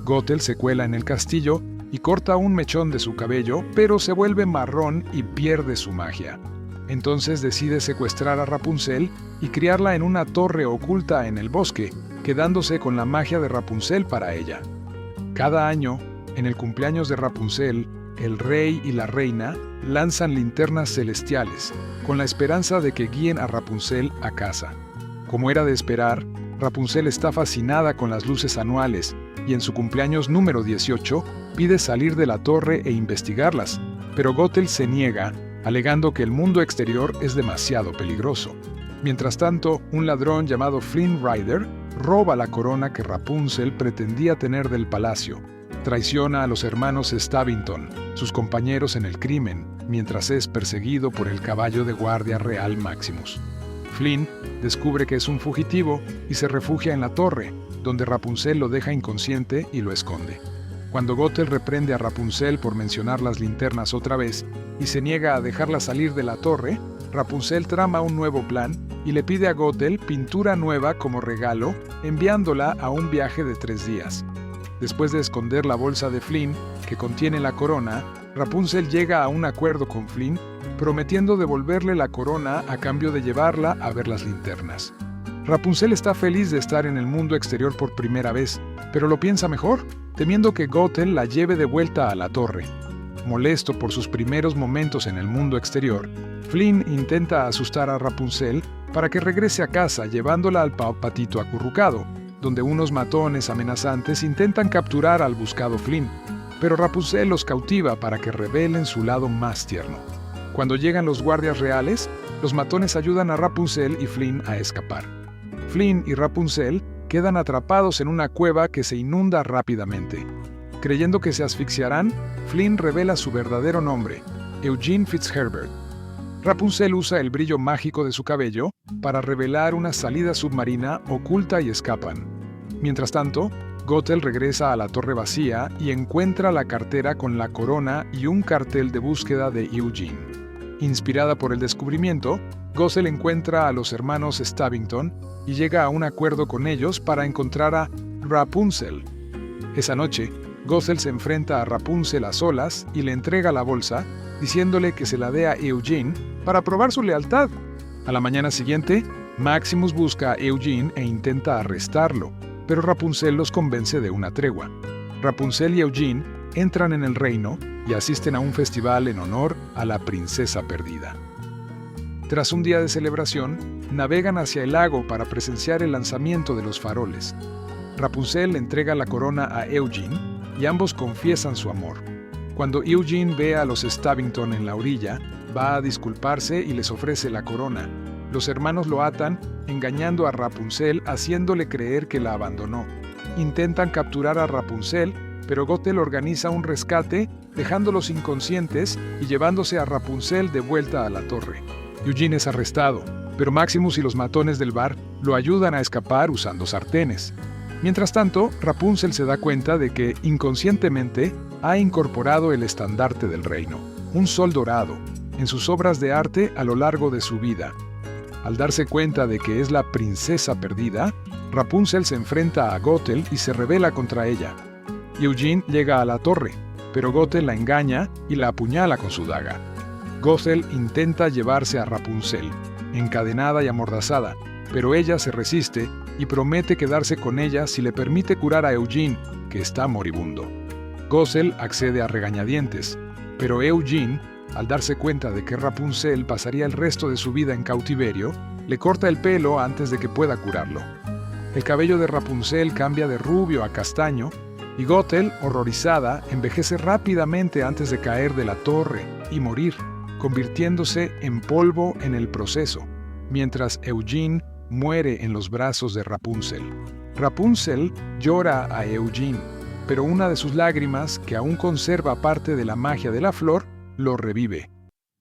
Gothel se cuela en el castillo y corta un mechón de su cabello, pero se vuelve marrón y pierde su magia. Entonces decide secuestrar a Rapunzel y criarla en una torre oculta en el bosque, quedándose con la magia de Rapunzel para ella. Cada año, en el cumpleaños de Rapunzel, el rey y la reina lanzan linternas celestiales, con la esperanza de que guíen a Rapunzel a casa. Como era de esperar, Rapunzel está fascinada con las luces anuales y en su cumpleaños número 18 pide salir de la torre e investigarlas, pero Gothel se niega, alegando que el mundo exterior es demasiado peligroso. Mientras tanto, un ladrón llamado Flynn Rider roba la corona que Rapunzel pretendía tener del palacio. Traiciona a los hermanos Stabbington, sus compañeros en el crimen, mientras es perseguido por el caballo de guardia real Maximus. Flynn descubre que es un fugitivo y se refugia en la torre, donde Rapunzel lo deja inconsciente y lo esconde. Cuando Gothel reprende a Rapunzel por mencionar las linternas otra vez y se niega a dejarla salir de la torre, Rapunzel trama un nuevo plan y le pide a Gothel pintura nueva como regalo, enviándola a un viaje de 3 días. Después de esconder la bolsa de Flynn, que contiene la corona, Rapunzel llega a un acuerdo con Flynn, prometiendo devolverle la corona a cambio de llevarla a ver las linternas. Rapunzel está feliz de estar en el mundo exterior por primera vez, pero lo piensa mejor, temiendo que Gothel la lleve de vuelta a la torre. Molesto por sus primeros momentos en el mundo exterior, Flynn intenta asustar a Rapunzel para que regrese a casa llevándola al patito acurrucado, donde unos matones amenazantes intentan capturar al buscado Flynn, pero Rapunzel los cautiva para que revelen su lado más tierno. Cuando llegan los guardias reales, los matones ayudan a Rapunzel y Flynn a escapar. Flynn y Rapunzel quedan atrapados en una cueva que se inunda rápidamente. Creyendo que se asfixiarán, Flynn revela su verdadero nombre, Eugene Fitzherbert. Rapunzel usa el brillo mágico de su cabello para revelar una salida submarina oculta y escapan. Mientras tanto, Gothel regresa a la torre vacía y encuentra la cartera con la corona y un cartel de búsqueda de Eugene. Inspirada por el descubrimiento, Gothel encuentra a los hermanos Stabbington y llega a un acuerdo con ellos para encontrar a Rapunzel. Esa noche, Gothel se enfrenta a Rapunzel a solas y le entrega la bolsa, diciéndole que se la dé a Eugene para probar su lealtad. A la mañana siguiente, Maximus busca a Eugene e intenta arrestarlo, pero Rapunzel los convence de una tregua. Rapunzel y Eugene entran en el reino y asisten a un festival en honor a la princesa perdida. Tras un día de celebración, navegan hacia el lago para presenciar el lanzamiento de los faroles. Rapunzel le entrega la corona a Eugene y ambos confiesan su amor. Cuando Eugene ve a los Stabbington en la orilla, va a disculparse y les ofrece la corona. Los hermanos lo atan, engañando a Rapunzel, haciéndole creer que la abandonó. Intentan capturar a Rapunzel, pero Gothel organiza un rescate, dejándolos inconscientes y llevándose a Rapunzel de vuelta a la torre. Eugene es arrestado, pero Maximus y los matones del bar lo ayudan a escapar usando sartenes. Mientras tanto, Rapunzel se da cuenta de que, inconscientemente, ha incorporado el estandarte del reino, un sol dorado, en sus obras de arte a lo largo de su vida. Al darse cuenta de que es la princesa perdida, Rapunzel se enfrenta a Gothel y se rebela contra ella. Eugene llega a la torre, pero Gothel la engaña y la apuñala con su daga. Gothel intenta llevarse a Rapunzel, encadenada y amordazada, pero ella se resiste y promete quedarse con ella si le permite curar a Eugene, que está moribundo. Gothel accede a regañadientes, pero Eugene, al darse cuenta de que Rapunzel pasaría el resto de su vida en cautiverio, le corta el pelo antes de que pueda curarlo. El cabello de Rapunzel cambia de rubio a castaño, y Gothel, horrorizada, envejece rápidamente antes de caer de la torre y morir, convirtiéndose en polvo en el proceso, mientras Eugene muere en los brazos de Rapunzel. Rapunzel llora a Eugene, pero una de sus lágrimas, que aún conserva parte de la magia de la flor, lo revive.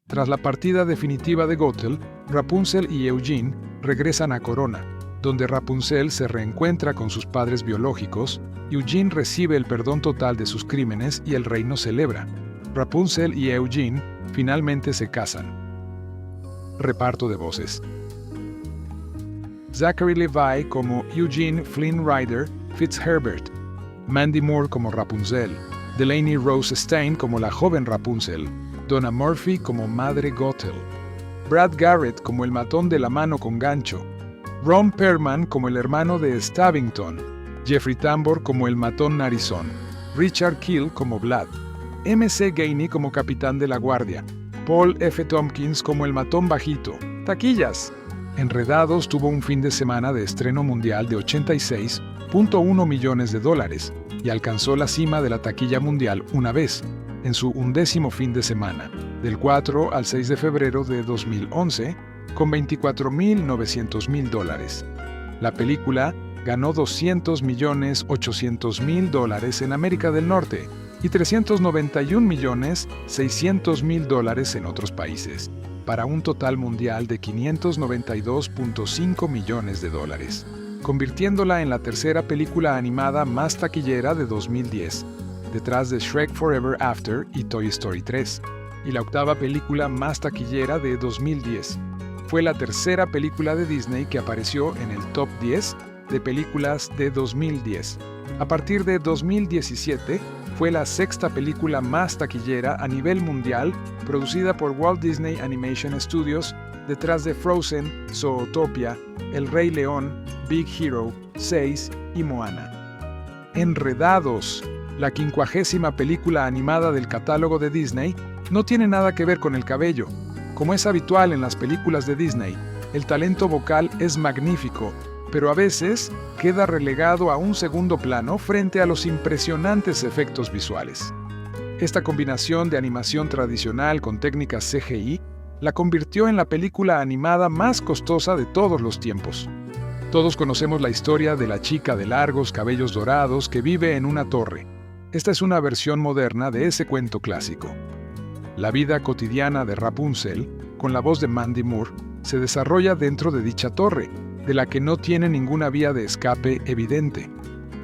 Tras la partida definitiva de Gothel, Rapunzel y Eugene regresan a Corona, donde Rapunzel se reencuentra con sus padres biológicos, Eugene recibe el perdón total de sus crímenes y el reino celebra. Rapunzel y Eugene finalmente se casan. Reparto de voces. Zachary Levi como Eugene Flynn Rider Fitzherbert, Mandy Moore como Rapunzel, Delaney Rose Stein como la joven Rapunzel, Donna Murphy como Madre Gothel, Brad Garrett como el matón de la mano con gancho, Ron Perlman como el hermano de Stabbington, Jeffrey Tambor como el matón narizón, Richard Keel como Vlad, M.C. Gainey como capitán de la guardia, Paul F. Tompkins como el matón bajito. ¡Taquillas! Enredados tuvo un fin de semana de estreno mundial de $86.1 millones y alcanzó la cima de la taquilla mundial una vez, en su 11º fin de semana, del 4 al 6 de febrero de 2011, con $24.900.000. La película ganó $200.800.000 en América del Norte y $391.600.000 en otros países, para un total mundial de $592.5 millones, convirtiéndola en la tercera película animada más taquillera de 2010, detrás de Shrek Forever After y Toy Story 3, y la octava película más taquillera de 2010. Fue la tercera película de Disney que apareció en el top 10 de películas de 2010. A partir de 2017, fue la sexta película más taquillera a nivel mundial producida por Walt Disney Animation Studios, detrás de Frozen, Zootopia, El Rey León, Big Hero 6 y Moana. Enredados, la 50ª película animada del catálogo de Disney, no tiene nada que ver con el cabello. Como es habitual en las películas de Disney, el talento vocal es magnífico, pero a veces queda relegado a un segundo plano frente a los impresionantes efectos visuales. Esta combinación de animación tradicional con técnicas CGI la convirtió en la película animada más costosa de todos los tiempos. Todos conocemos la historia de la chica de largos cabellos dorados que vive en una torre. Esta es una versión moderna de ese cuento clásico. La vida cotidiana de Rapunzel, con la voz de Mandy Moore, se desarrolla dentro de dicha torre, de la que no tiene ninguna vía de escape evidente.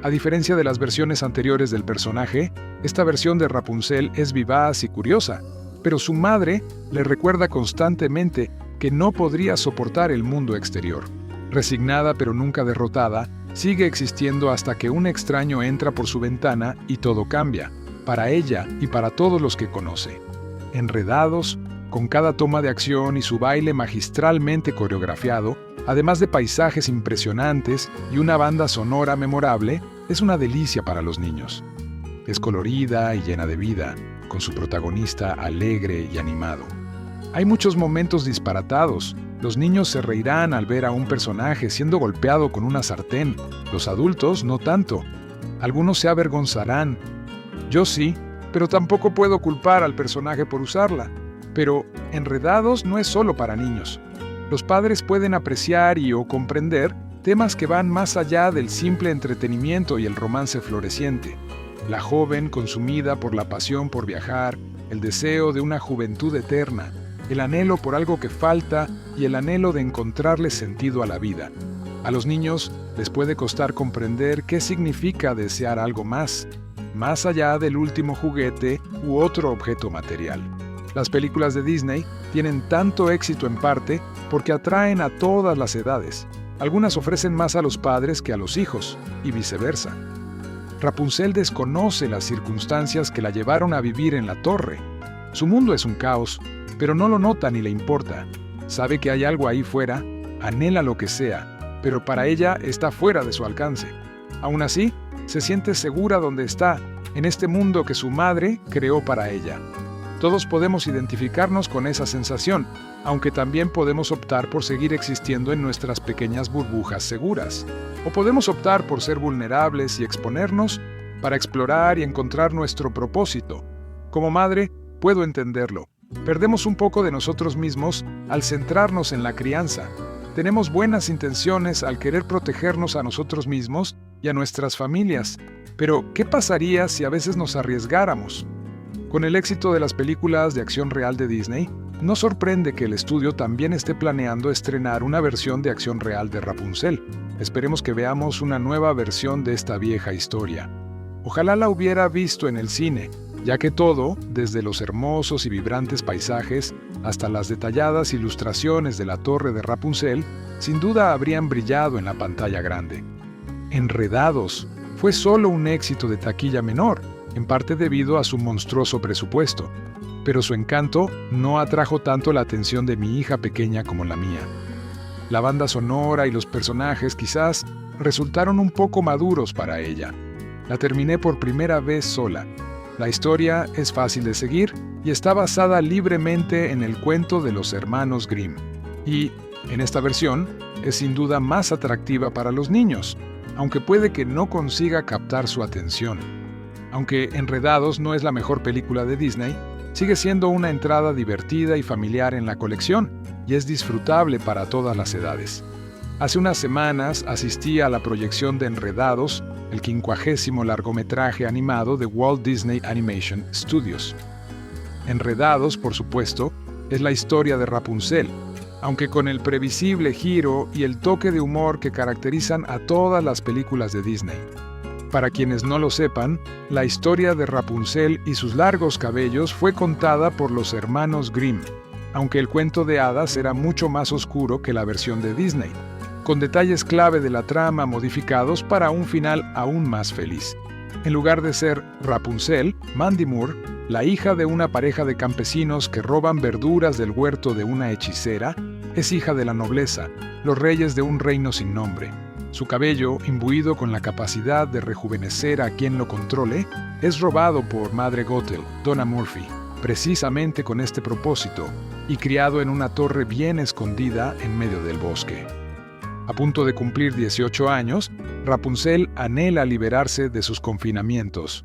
A diferencia de las versiones anteriores del personaje, esta versión de Rapunzel es vivaz y curiosa, pero su madre le recuerda constantemente que no podría soportar el mundo exterior. Resignada pero nunca derrotada, sigue existiendo hasta que un extraño entra por su ventana y todo cambia, para ella y para todos los que conoce. Enredados, con cada toma de acción y su baile magistralmente coreografiado, además de paisajes impresionantes y una banda sonora memorable, es una delicia para los niños. Es colorida y llena de vida, con su protagonista alegre y animado. Hay muchos momentos disparatados. Los niños se reirán al ver a un personaje siendo golpeado con una sartén, los adultos no tanto. Algunos se avergonzarán. Yo sí, pero tampoco puedo culpar al personaje por usarla. Pero Enredados no es solo para niños. Los padres pueden apreciar o comprender temas que van más allá del simple entretenimiento y el romance floreciente. La joven consumida por la pasión por viajar, el deseo de una juventud eterna, el anhelo por algo que falta y el anhelo de encontrarle sentido a la vida. A los niños les puede costar comprender qué significa desear algo más allá del último juguete u otro objeto material. Las películas de Disney tienen tanto éxito en parte porque atraen a todas las edades. Algunas ofrecen más a los padres que a los hijos, y viceversa. Rapunzel desconoce las circunstancias que la llevaron a vivir en la torre. Su mundo es un caos, pero no lo nota ni le importa. Sabe que hay algo ahí fuera, anhela lo que sea, pero para ella está fuera de su alcance. Aún así, se siente segura donde está, en este mundo que su madre creó para ella. Todos podemos identificarnos con esa sensación, aunque también podemos optar por seguir existiendo en nuestras pequeñas burbujas seguras. O podemos optar por ser vulnerables y exponernos para explorar y encontrar nuestro propósito. Como madre, puedo entenderlo. Perdemos un poco de nosotros mismos al centrarnos en la crianza. Tenemos buenas intenciones al querer protegernos a nosotros mismos y a nuestras familias. Pero, ¿qué pasaría si a veces nos arriesgáramos? Con el éxito de las películas de acción real de Disney, no sorprende que el estudio también esté planeando estrenar una versión de acción real de Rapunzel. Esperemos que veamos una nueva versión de esta vieja historia. Ojalá la hubiera visto en el cine, ya que todo, desde los hermosos y vibrantes paisajes hasta las detalladas ilustraciones de la torre de Rapunzel, sin duda habrían brillado en la pantalla grande. Enredados fue solo un éxito de taquilla menor, en parte debido a su monstruoso presupuesto, pero su encanto no atrajo tanto la atención de mi hija pequeña como la mía. La banda sonora y los personajes quizás resultaron un poco maduros para ella. La terminé por primera vez sola. La historia es fácil de seguir y está basada libremente en el cuento de los hermanos Grimm. Y, en esta versión, es sin duda más atractiva para los niños, aunque puede que no consiga captar su atención. Aunque Enredados no es la mejor película de Disney, sigue siendo una entrada divertida y familiar en la colección, y es disfrutable para todas las edades. Hace unas semanas asistí a la proyección de Enredados, el 50º largometraje animado de Walt Disney Animation Studios. Enredados, por supuesto, es la historia de Rapunzel, aunque con el previsible giro y el toque de humor que caracterizan a todas las películas de Disney. Para quienes no lo sepan, la historia de Rapunzel y sus largos cabellos fue contada por los hermanos Grimm, aunque el cuento de hadas era mucho más oscuro que la versión de Disney, con detalles clave de la trama modificados para un final aún más feliz. En lugar de ser Rapunzel, Mandy Moore, la hija de una pareja de campesinos que roban verduras del huerto de una hechicera, es hija de la nobleza, los reyes de un reino sin nombre. Su cabello, imbuido con la capacidad de rejuvenecer a quien lo controle, es robado por Madre Gothel, Donna Murphy, precisamente con este propósito, y criado en una torre bien escondida en medio del bosque. A punto de cumplir 18 años, Rapunzel anhela liberarse de sus confinamientos.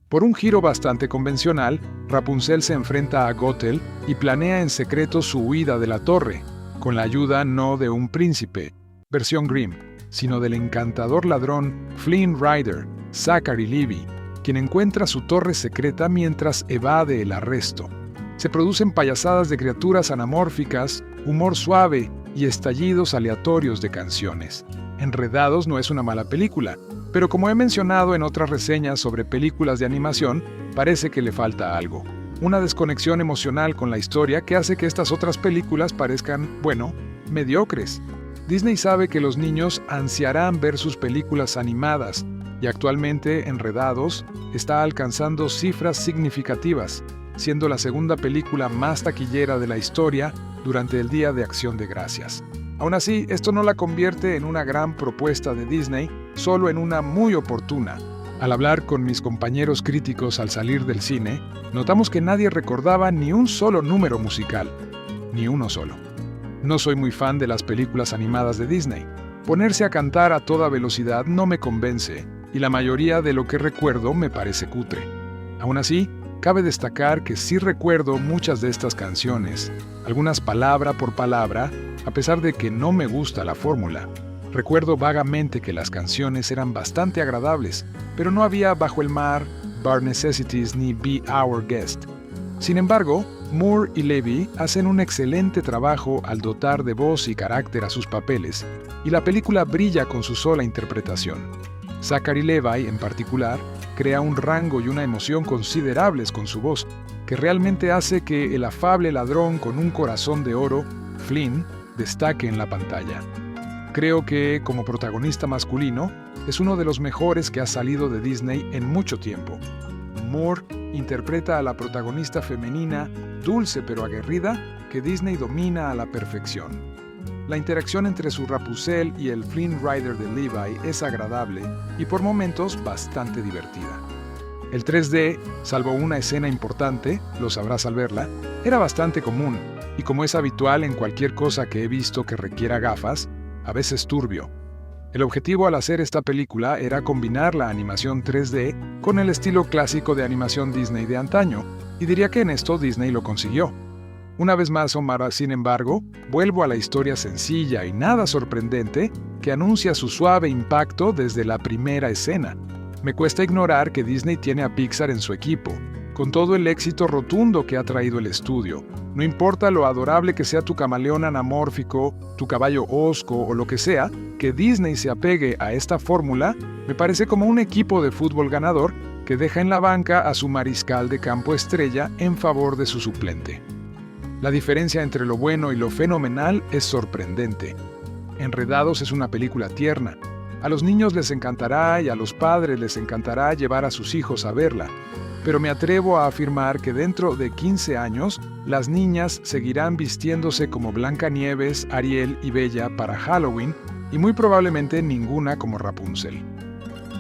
Por un giro bastante convencional, Rapunzel se enfrenta a Gothel y planea en secreto su huida de la torre, con la ayuda no de un príncipe, versión Grimm, sino del encantador ladrón Flynn Rider, Zachary Levi, quien encuentra su torre secreta mientras evade el arresto. Se producen payasadas de criaturas anamórficas, humor suave y estallidos aleatorios de canciones. Enredados no es una mala película, pero como he mencionado en otras reseñas sobre películas de animación, parece que le falta algo. Una desconexión emocional con la historia que hace que estas otras películas parezcan, bueno, mediocres. Disney sabe que los niños ansiarán ver sus películas animadas, y actualmente Enredados está alcanzando cifras significativas, siendo la segunda película más taquillera de la historia durante el Día de Acción de Gracias. Aún así, esto no la convierte en una gran propuesta de Disney, solo en una muy oportuna. Al hablar con mis compañeros críticos al salir del cine, notamos que nadie recordaba ni un solo número musical, ni uno solo. No soy muy fan de las películas animadas de Disney. Ponerse a cantar a toda velocidad no me convence, y la mayoría de lo que recuerdo me parece cutre. Aún así, cabe destacar que sí recuerdo muchas de estas canciones, algunas palabra por palabra, a pesar de que no me gusta la fórmula. Recuerdo vagamente que las canciones eran bastante agradables, pero no había Bajo el Mar, Bar Necessities ni Be Our Guest. Sin embargo, Moore y Levy hacen un excelente trabajo al dotar de voz y carácter a sus papeles, y la película brilla con su sola interpretación. Zachary Levi, en particular, crea un rango y una emoción considerables con su voz, que realmente hace que el afable ladrón con un corazón de oro, Flynn, destaque en la pantalla. Creo que, como protagonista masculino, es uno de los mejores que ha salido de Disney en mucho tiempo. Moore interpreta a la protagonista femenina, dulce pero aguerrida, que Disney domina a la perfección. La interacción entre su Rapunzel y el Flynn Rider de Levi es agradable y por momentos bastante divertida. El 3D, salvo una escena importante, lo sabrás al verla, era bastante común, y como es habitual en cualquier cosa que he visto que requiera gafas, a veces turbio. El objetivo al hacer esta película era combinar la animación 3D con el estilo clásico de animación Disney de antaño, y diría que en esto Disney lo consiguió. Una vez más, Omar, sin embargo, vuelvo a la historia sencilla y nada sorprendente que anuncia su suave impacto desde la primera escena. Me cuesta ignorar que Disney tiene a Pixar en su equipo, con todo el éxito rotundo que ha traído el estudio. No importa lo adorable que sea tu camaleón anamórfico, tu caballo hosco o lo que sea, que Disney se apegue a esta fórmula me parece como un equipo de fútbol ganador que deja en la banca a su mariscal de campo estrella en favor de su suplente. La diferencia entre lo bueno y lo fenomenal es sorprendente. Enredados es una película tierna. A los niños les encantará y a los padres les encantará llevar a sus hijos a verla. Pero me atrevo a afirmar que dentro de 15 años, las niñas seguirán vistiéndose como Blancanieves, Ariel y Bella para Halloween y muy probablemente ninguna como Rapunzel.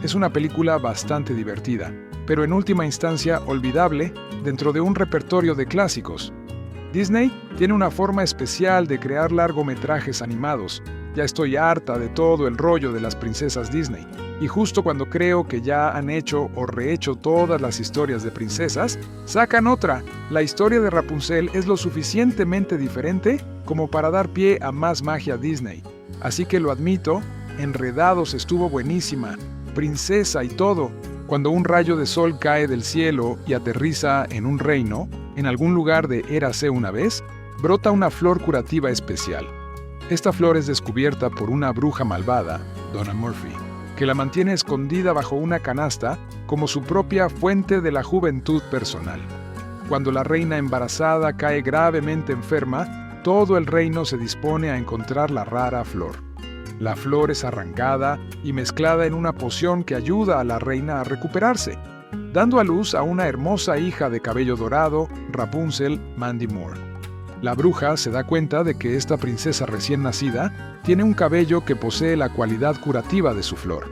Es una película bastante divertida, pero en última instancia olvidable dentro de un repertorio de clásicos. Disney tiene una forma especial de crear largometrajes animados, Ya estoy harta de todo el rollo de las princesas Disney. Y justo cuando creo que ya han hecho o rehecho todas las historias de princesas, sacan otra. La historia de Rapunzel es lo suficientemente diferente como para dar pie a más magia Disney. Así que lo admito, Enredados estuvo buenísima, princesa y todo. Cuando un rayo de sol cae del cielo y aterriza en un reino, en algún lugar de Érase una vez, brota una flor curativa especial. Esta flor es descubierta por una bruja malvada, Donna Murphy, que la mantiene escondida bajo una canasta como su propia fuente de la juventud personal. Cuando la reina embarazada cae gravemente enferma, todo el reino se dispone a encontrar la rara flor. La flor es arrancada y mezclada en una poción que ayuda a la reina a recuperarse, dando a luz a una hermosa hija de cabello dorado, Rapunzel Mandy Moore. La bruja se da cuenta de que esta princesa recién nacida tiene un cabello que posee la cualidad curativa de su flor.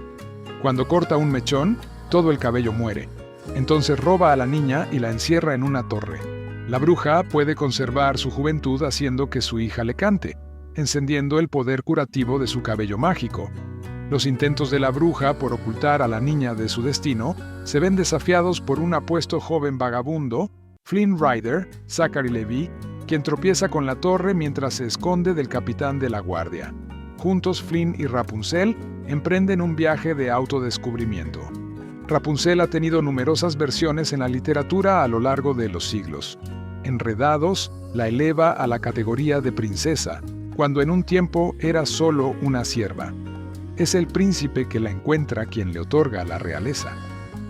Cuando corta un mechón, todo el cabello muere. Entonces roba a la niña y la encierra en una torre. La bruja puede conservar su juventud haciendo que su hija le cante, encendiendo el poder curativo de su cabello mágico. Los intentos de la bruja por ocultar a la niña de su destino se ven desafiados por un apuesto joven vagabundo, Flynn Rider, Zachary Levi, quien tropieza con la torre mientras se esconde del capitán de la guardia. Juntos, Flynn y Rapunzel emprenden un viaje de autodescubrimiento. Rapunzel ha tenido numerosas versiones en la literatura a lo largo de los siglos. Enredados la eleva a la categoría de princesa, cuando en un tiempo era solo una sierva. Es el príncipe que la encuentra quien le otorga la realeza.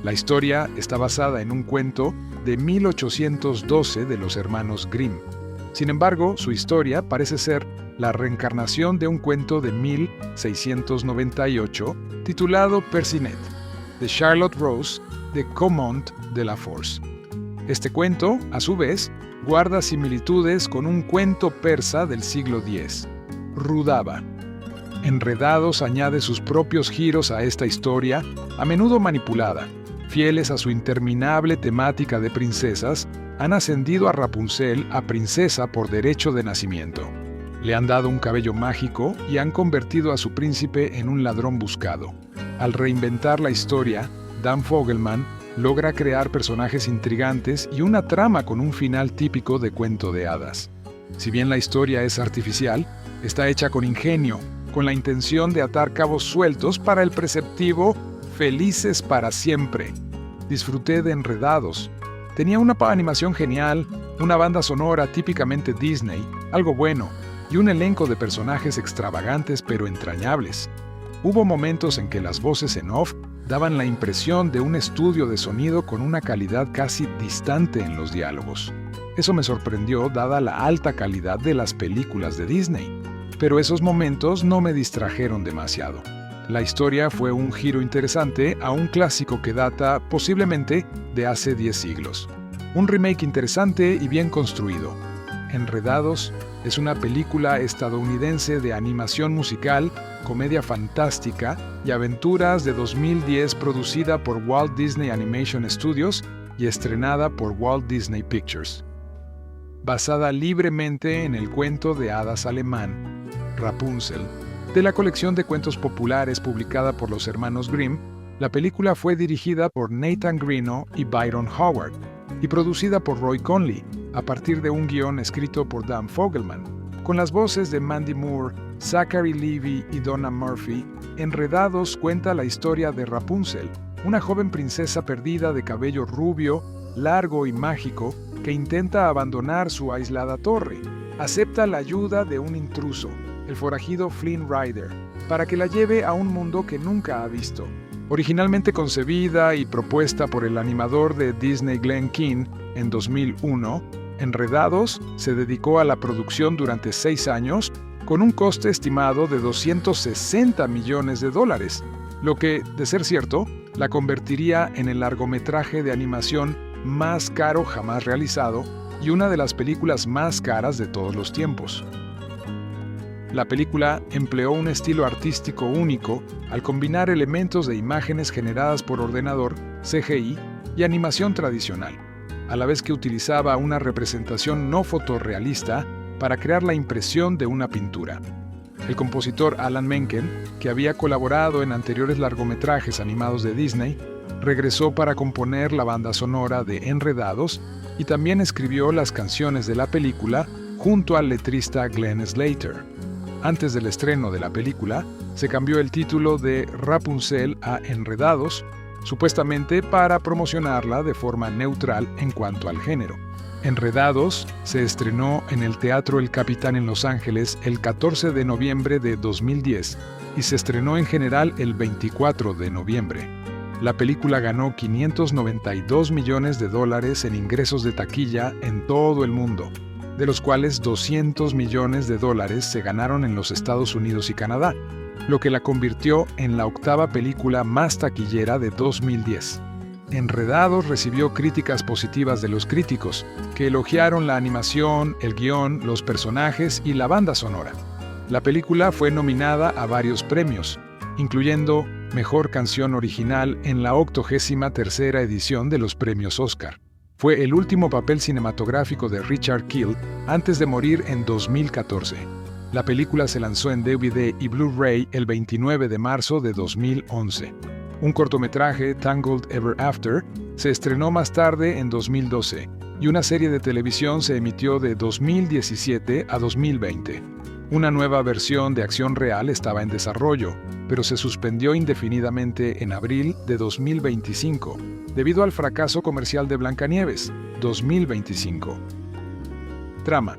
La historia está basada en un cuento de 1812 de los hermanos Grimm. Sin embargo, su historia parece ser la reencarnación de un cuento de 1698 titulado Percinet, de Charlotte Rose de Comont de la Force. Este cuento, a su vez, guarda similitudes con un cuento persa del siglo X, Rudaba. Enredados añade sus propios giros a esta historia, a menudo manipulada. Fieles a su interminable temática de princesas, han ascendido a Rapunzel a princesa por derecho de nacimiento. Le han dado un cabello mágico y han convertido a su príncipe en un ladrón buscado. Al reinventar la historia, Dan Fogelman logra crear personajes intrigantes y una trama con un final típico de cuento de hadas. Si bien la historia es artificial, está hecha con ingenio, con la intención de atar cabos sueltos para el preceptivo Felices para siempre. Disfruté de Enredados. Tenía una animación genial, una banda sonora típicamente Disney, algo bueno, y un elenco de personajes extravagantes pero entrañables. Hubo momentos en que las voces en off daban la impresión de un estudio de sonido con una calidad casi distante en los diálogos. Eso me sorprendió dada la alta calidad de las películas de Disney, pero esos momentos no me distrajeron demasiado. La historia fue un giro interesante a un clásico que data posiblemente de hace 10 siglos. Un remake interesante y bien construido. Enredados es una película estadounidense de animación musical, comedia fantástica y aventuras de 2010 producida por Walt Disney Animation Studios y estrenada por Walt Disney Pictures. Basada libremente en el cuento de hadas alemán, Rapunzel, de la colección de cuentos populares publicada por los hermanos Grimm, la película fue dirigida por Nathan Greno y Byron Howard y producida por Roy Conley, a partir de un guión escrito por Dan Fogelman. Con las voces de Mandy Moore, Zachary Levi y Donna Murphy, Enredados cuenta la historia de Rapunzel, una joven princesa perdida de cabello rubio, largo y mágico, que intenta abandonar su aislada torre. Acepta la ayuda de un intruso, el forajido Flynn Rider, para que la lleve a un mundo que nunca ha visto. Originalmente concebida y propuesta por el animador de Disney Glenn Keane en 2001, Enredados se dedicó a la producción durante 6 años con un coste estimado de $260 millones, lo que, de ser cierto, la convertiría en el largometraje de animación más caro jamás realizado y una de las películas más caras de todos los tiempos. La película empleó un estilo artístico único al combinar elementos de imágenes generadas por ordenador, CGI y animación tradicional, a la vez que utilizaba una representación no fotorrealista para crear la impresión de una pintura. El compositor Alan Menken, que había colaborado en anteriores largometrajes animados de Disney, regresó para componer la banda sonora de Enredados y también escribió las canciones de la película junto al letrista Glenn Slater. Antes del estreno de la película, se cambió el título de Rapunzel a Enredados, supuestamente para promocionarla de forma neutral en cuanto al género. Enredados se estrenó en el Teatro El Capitán en Los Ángeles el 14 de noviembre de 2010 y se estrenó en general el 24 de noviembre. La película ganó $592 millones en ingresos de taquilla en todo el mundo, de los cuales $200 millones se ganaron en los Estados Unidos y Canadá, lo que la convirtió en la octava película más taquillera de 2010. Enredados recibió críticas positivas de los críticos, que elogiaron la animación, el guión, los personajes y la banda sonora. La película fue nominada a varios premios, incluyendo Mejor Canción Original en la 83ª edición de los premios Oscar. Fue el último papel cinematográfico de Richard Kiel antes de morir en 2014. La película se lanzó en DVD y Blu-ray el 29 de marzo de 2011. Un cortometraje, Tangled Ever After, se estrenó más tarde en 2012 y una serie de televisión se emitió de 2017 a 2020. Una nueva versión de acción real estaba en desarrollo, pero se suspendió indefinidamente en abril de 2025, debido al fracaso comercial de Blancanieves, 2025. Trama.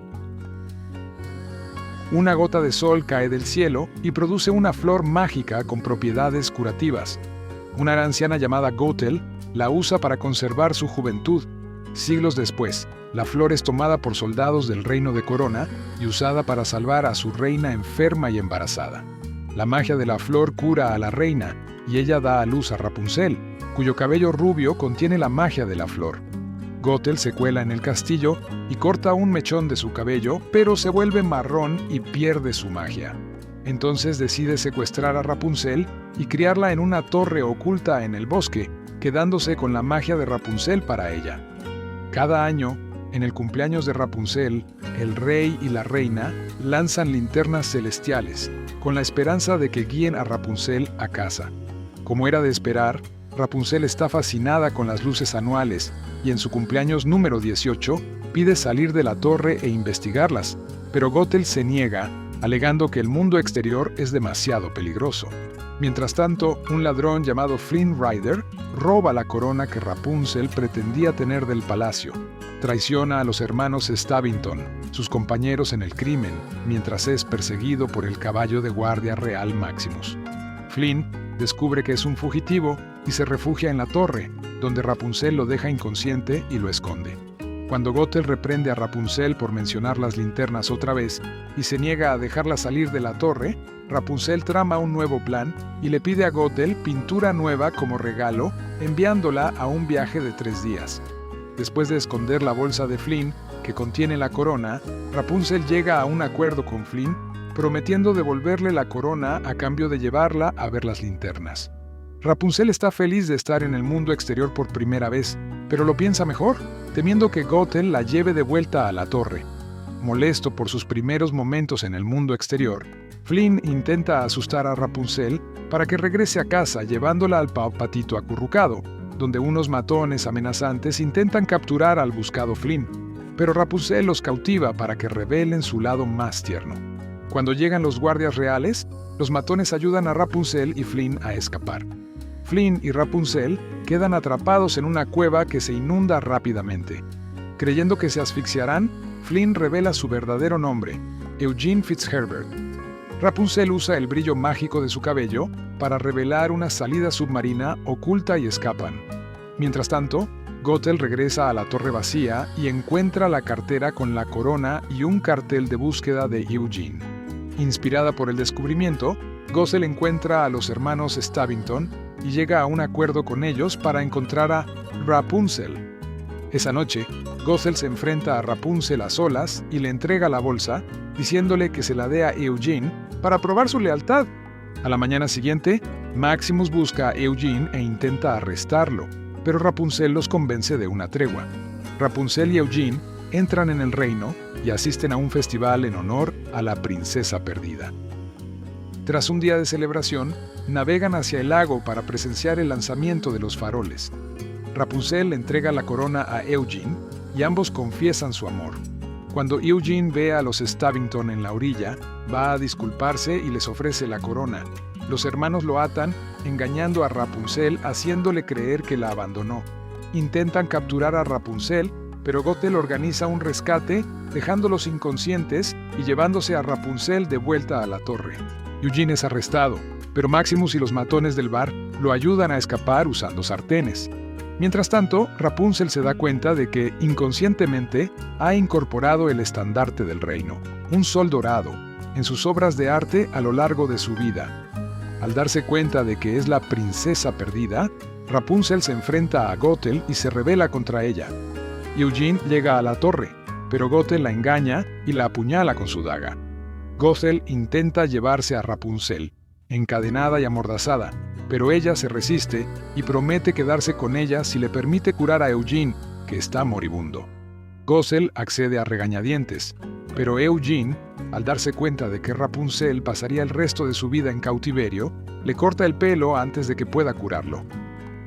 Una gota de sol cae del cielo y produce una flor mágica con propiedades curativas. Una anciana llamada Gothel la usa para conservar su juventud. Siglos después, la flor es tomada por soldados del reino de Corona y usada para salvar a su reina enferma y embarazada. La magia de la flor cura a la reina y ella da a luz a Rapunzel, cuyo cabello rubio contiene la magia de la flor. Gothel se cuela en el castillo y corta un mechón de su cabello, pero se vuelve marrón y pierde su magia. Entonces decide secuestrar a Rapunzel y criarla en una torre oculta en el bosque, quedándose con la magia de Rapunzel para ella. Cada año, en el cumpleaños de Rapunzel, el rey y la reina lanzan linternas celestiales, con la esperanza de que guíen a Rapunzel a casa. Como era de esperar, Rapunzel está fascinada con las luces anuales y en su cumpleaños número 18 pide salir de la torre e investigarlas, pero Gothel se niega, alegando que el mundo exterior es demasiado peligroso. Mientras tanto, un ladrón llamado Flynn Rider roba la corona que Rapunzel pretendía tener del palacio. Traiciona a los hermanos Stabbington, sus compañeros en el crimen, mientras es perseguido por el caballo de guardia real Maximus. Flynn descubre que es un fugitivo y se refugia en la torre, donde Rapunzel lo deja inconsciente y lo esconde. Cuando Gothel reprende a Rapunzel por mencionar las linternas otra vez y se niega a dejarla salir de la torre, Rapunzel trama un nuevo plan y le pide a Gothel pintura nueva como regalo, enviándola a un viaje de 3 días. Después de esconder la bolsa de Flynn, que contiene la corona, Rapunzel llega a un acuerdo con Flynn, prometiendo devolverle la corona a cambio de llevarla a ver las linternas. Rapunzel está feliz de estar en el mundo exterior por primera vez, pero lo piensa mejor, temiendo que Gothel la lleve de vuelta a la torre. Molesto por sus primeros momentos en el mundo exterior, Flynn intenta asustar a Rapunzel para que regrese a casa llevándola al patito acurrucado, donde unos matones amenazantes intentan capturar al buscado Flynn, pero Rapunzel los cautiva para que revelen su lado más tierno. Cuando llegan los guardias reales, los matones ayudan a Rapunzel y Flynn a escapar. Flynn y Rapunzel quedan atrapados en una cueva que se inunda rápidamente. Creyendo que se asfixiarán, Flynn revela su verdadero nombre, Eugene Fitzherbert. Rapunzel usa el brillo mágico de su cabello para revelar una salida submarina oculta y escapan. Mientras tanto, Gothel regresa a la torre vacía y encuentra la cartera con la corona y un cartel de búsqueda de Eugene. Inspirada por el descubrimiento, Gothel encuentra a los hermanos Stabbington y llega a un acuerdo con ellos para encontrar a Rapunzel. Esa noche, Gothel se enfrenta a Rapunzel a solas y le entrega la bolsa, diciéndole que se la dé a Eugene para probar su lealtad. A la mañana siguiente, Maximus busca a Eugene e intenta arrestarlo, pero Rapunzel los convence de una tregua. Rapunzel y Eugene entran en el reino y asisten a un festival en honor a la princesa perdida. Tras un día de celebración, navegan hacia el lago para presenciar el lanzamiento de los faroles. Rapunzel le entrega la corona a Eugene y ambos confiesan su amor. Cuando Eugene ve a los Stabbington en la orilla, va a disculparse y les ofrece la corona. Los hermanos lo atan, engañando a Rapunzel, haciéndole creer que la abandonó. Intentan capturar a Rapunzel, pero Gothel organiza un rescate, dejándolos inconscientes y llevándose a Rapunzel de vuelta a la torre. Eugene es arrestado, pero Maximus y los matones del bar lo ayudan a escapar usando sartenes. Mientras tanto, Rapunzel se da cuenta de que, inconscientemente, ha incorporado el estandarte del reino, un sol dorado, en sus obras de arte a lo largo de su vida. Al darse cuenta de que es la princesa perdida, Rapunzel se enfrenta a Gothel y se rebela contra ella. Eugene llega a la torre, pero Gothel la engaña y la apuñala con su daga. Gothel intenta llevarse a Rapunzel, encadenada y amordazada, pero ella se resiste y promete quedarse con ella si le permite curar a Eugene, que está moribundo. Gothel accede a regañadientes, pero Eugene, al darse cuenta de que Rapunzel pasaría el resto de su vida en cautiverio, le corta el pelo antes de que pueda curarlo.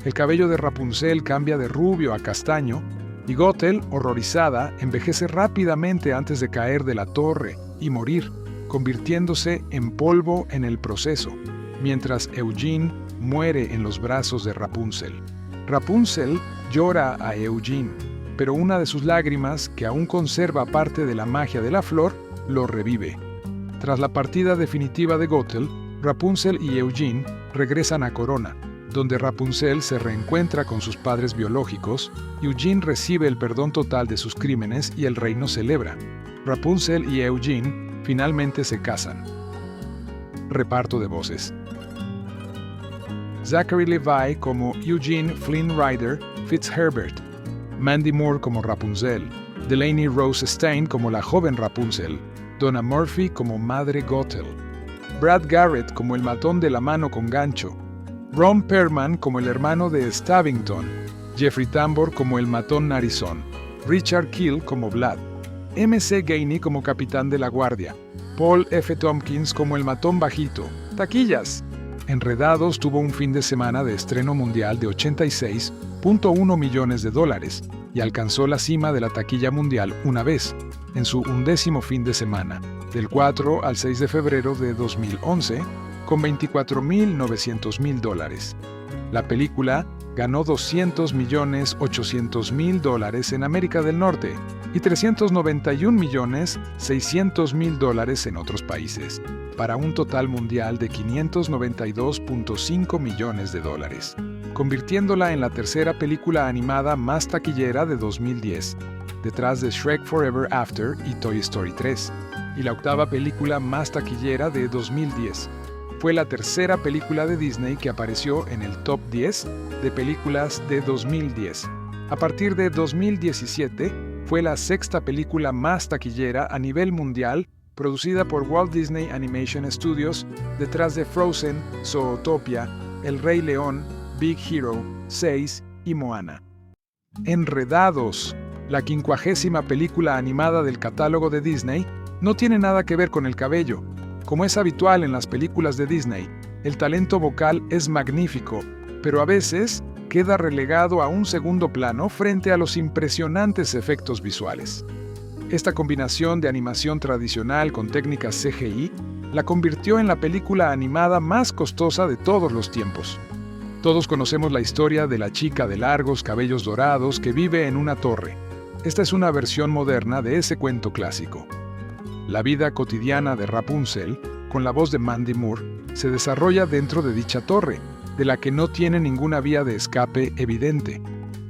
El cabello de Rapunzel cambia de rubio a castaño, y Gothel, horrorizada, envejece rápidamente antes de caer de la torre y morir, convirtiéndose en polvo en el proceso, mientras Eugene muere en los brazos de Rapunzel. Rapunzel llora a Eugene, pero una de sus lágrimas, que aún conserva parte de la magia de la flor, lo revive. Tras la partida definitiva de Gothel, Rapunzel y Eugene regresan a Corona, donde Rapunzel se reencuentra con sus padres biológicos, Eugene recibe el perdón total de sus crímenes y el reino celebra. Rapunzel y Eugene finalmente se casan. Reparto de voces. Zachary Levi como Eugene Flynn Rider Fitzherbert, Mandy Moore como Rapunzel, Delaney Rose Stein como la joven Rapunzel, Donna Murphy como Madre Gothel, Brad Garrett como el matón de la mano con gancho, Ron Perlman como el hermano de Stabbington, Jeffrey Tambor como el matón narizón, Richard Keel como Vlad, M.C. Gainey como capitán de la guardia, Paul F. Tompkins como el matón bajito. ¡Taquillas! Enredados tuvo un fin de semana de estreno mundial de $86.1 millones y alcanzó la cima de la taquilla mundial una vez, en su 11º fin de semana, del 4 al 6 de febrero de 2011, con $24.900.000. La película ganó $200.800.000 en América del Norte y $391.600.000 en otros países, para un total mundial de $592.5 millones, convirtiéndola en la tercera película animada más taquillera de 2010, detrás de Shrek Forever After y Toy Story 3, y la octava película más taquillera de 2010. Fue la tercera película de Disney que apareció en el top 10 de películas de 2010. A partir de 2017, fue la sexta película más taquillera a nivel mundial producida por Walt Disney Animation Studios, detrás de Frozen, Zootopia, El Rey León, Big Hero 6 y Moana. Enredados, la 50ª película animada del catálogo de Disney, no tiene nada que ver con el cabello. Como es habitual en las películas de Disney, el talento vocal es magnífico, pero a veces queda relegado a un segundo plano frente a los impresionantes efectos visuales. Esta combinación de animación tradicional con técnicas CGI la convirtió en la película animada más costosa de todos los tiempos. Todos conocemos la historia de la chica de largos cabellos dorados que vive en una torre. Esta es una versión moderna de ese cuento clásico. La vida cotidiana de Rapunzel, con la voz de Mandy Moore, se desarrolla dentro de dicha torre, de la que no tiene ninguna vía de escape evidente.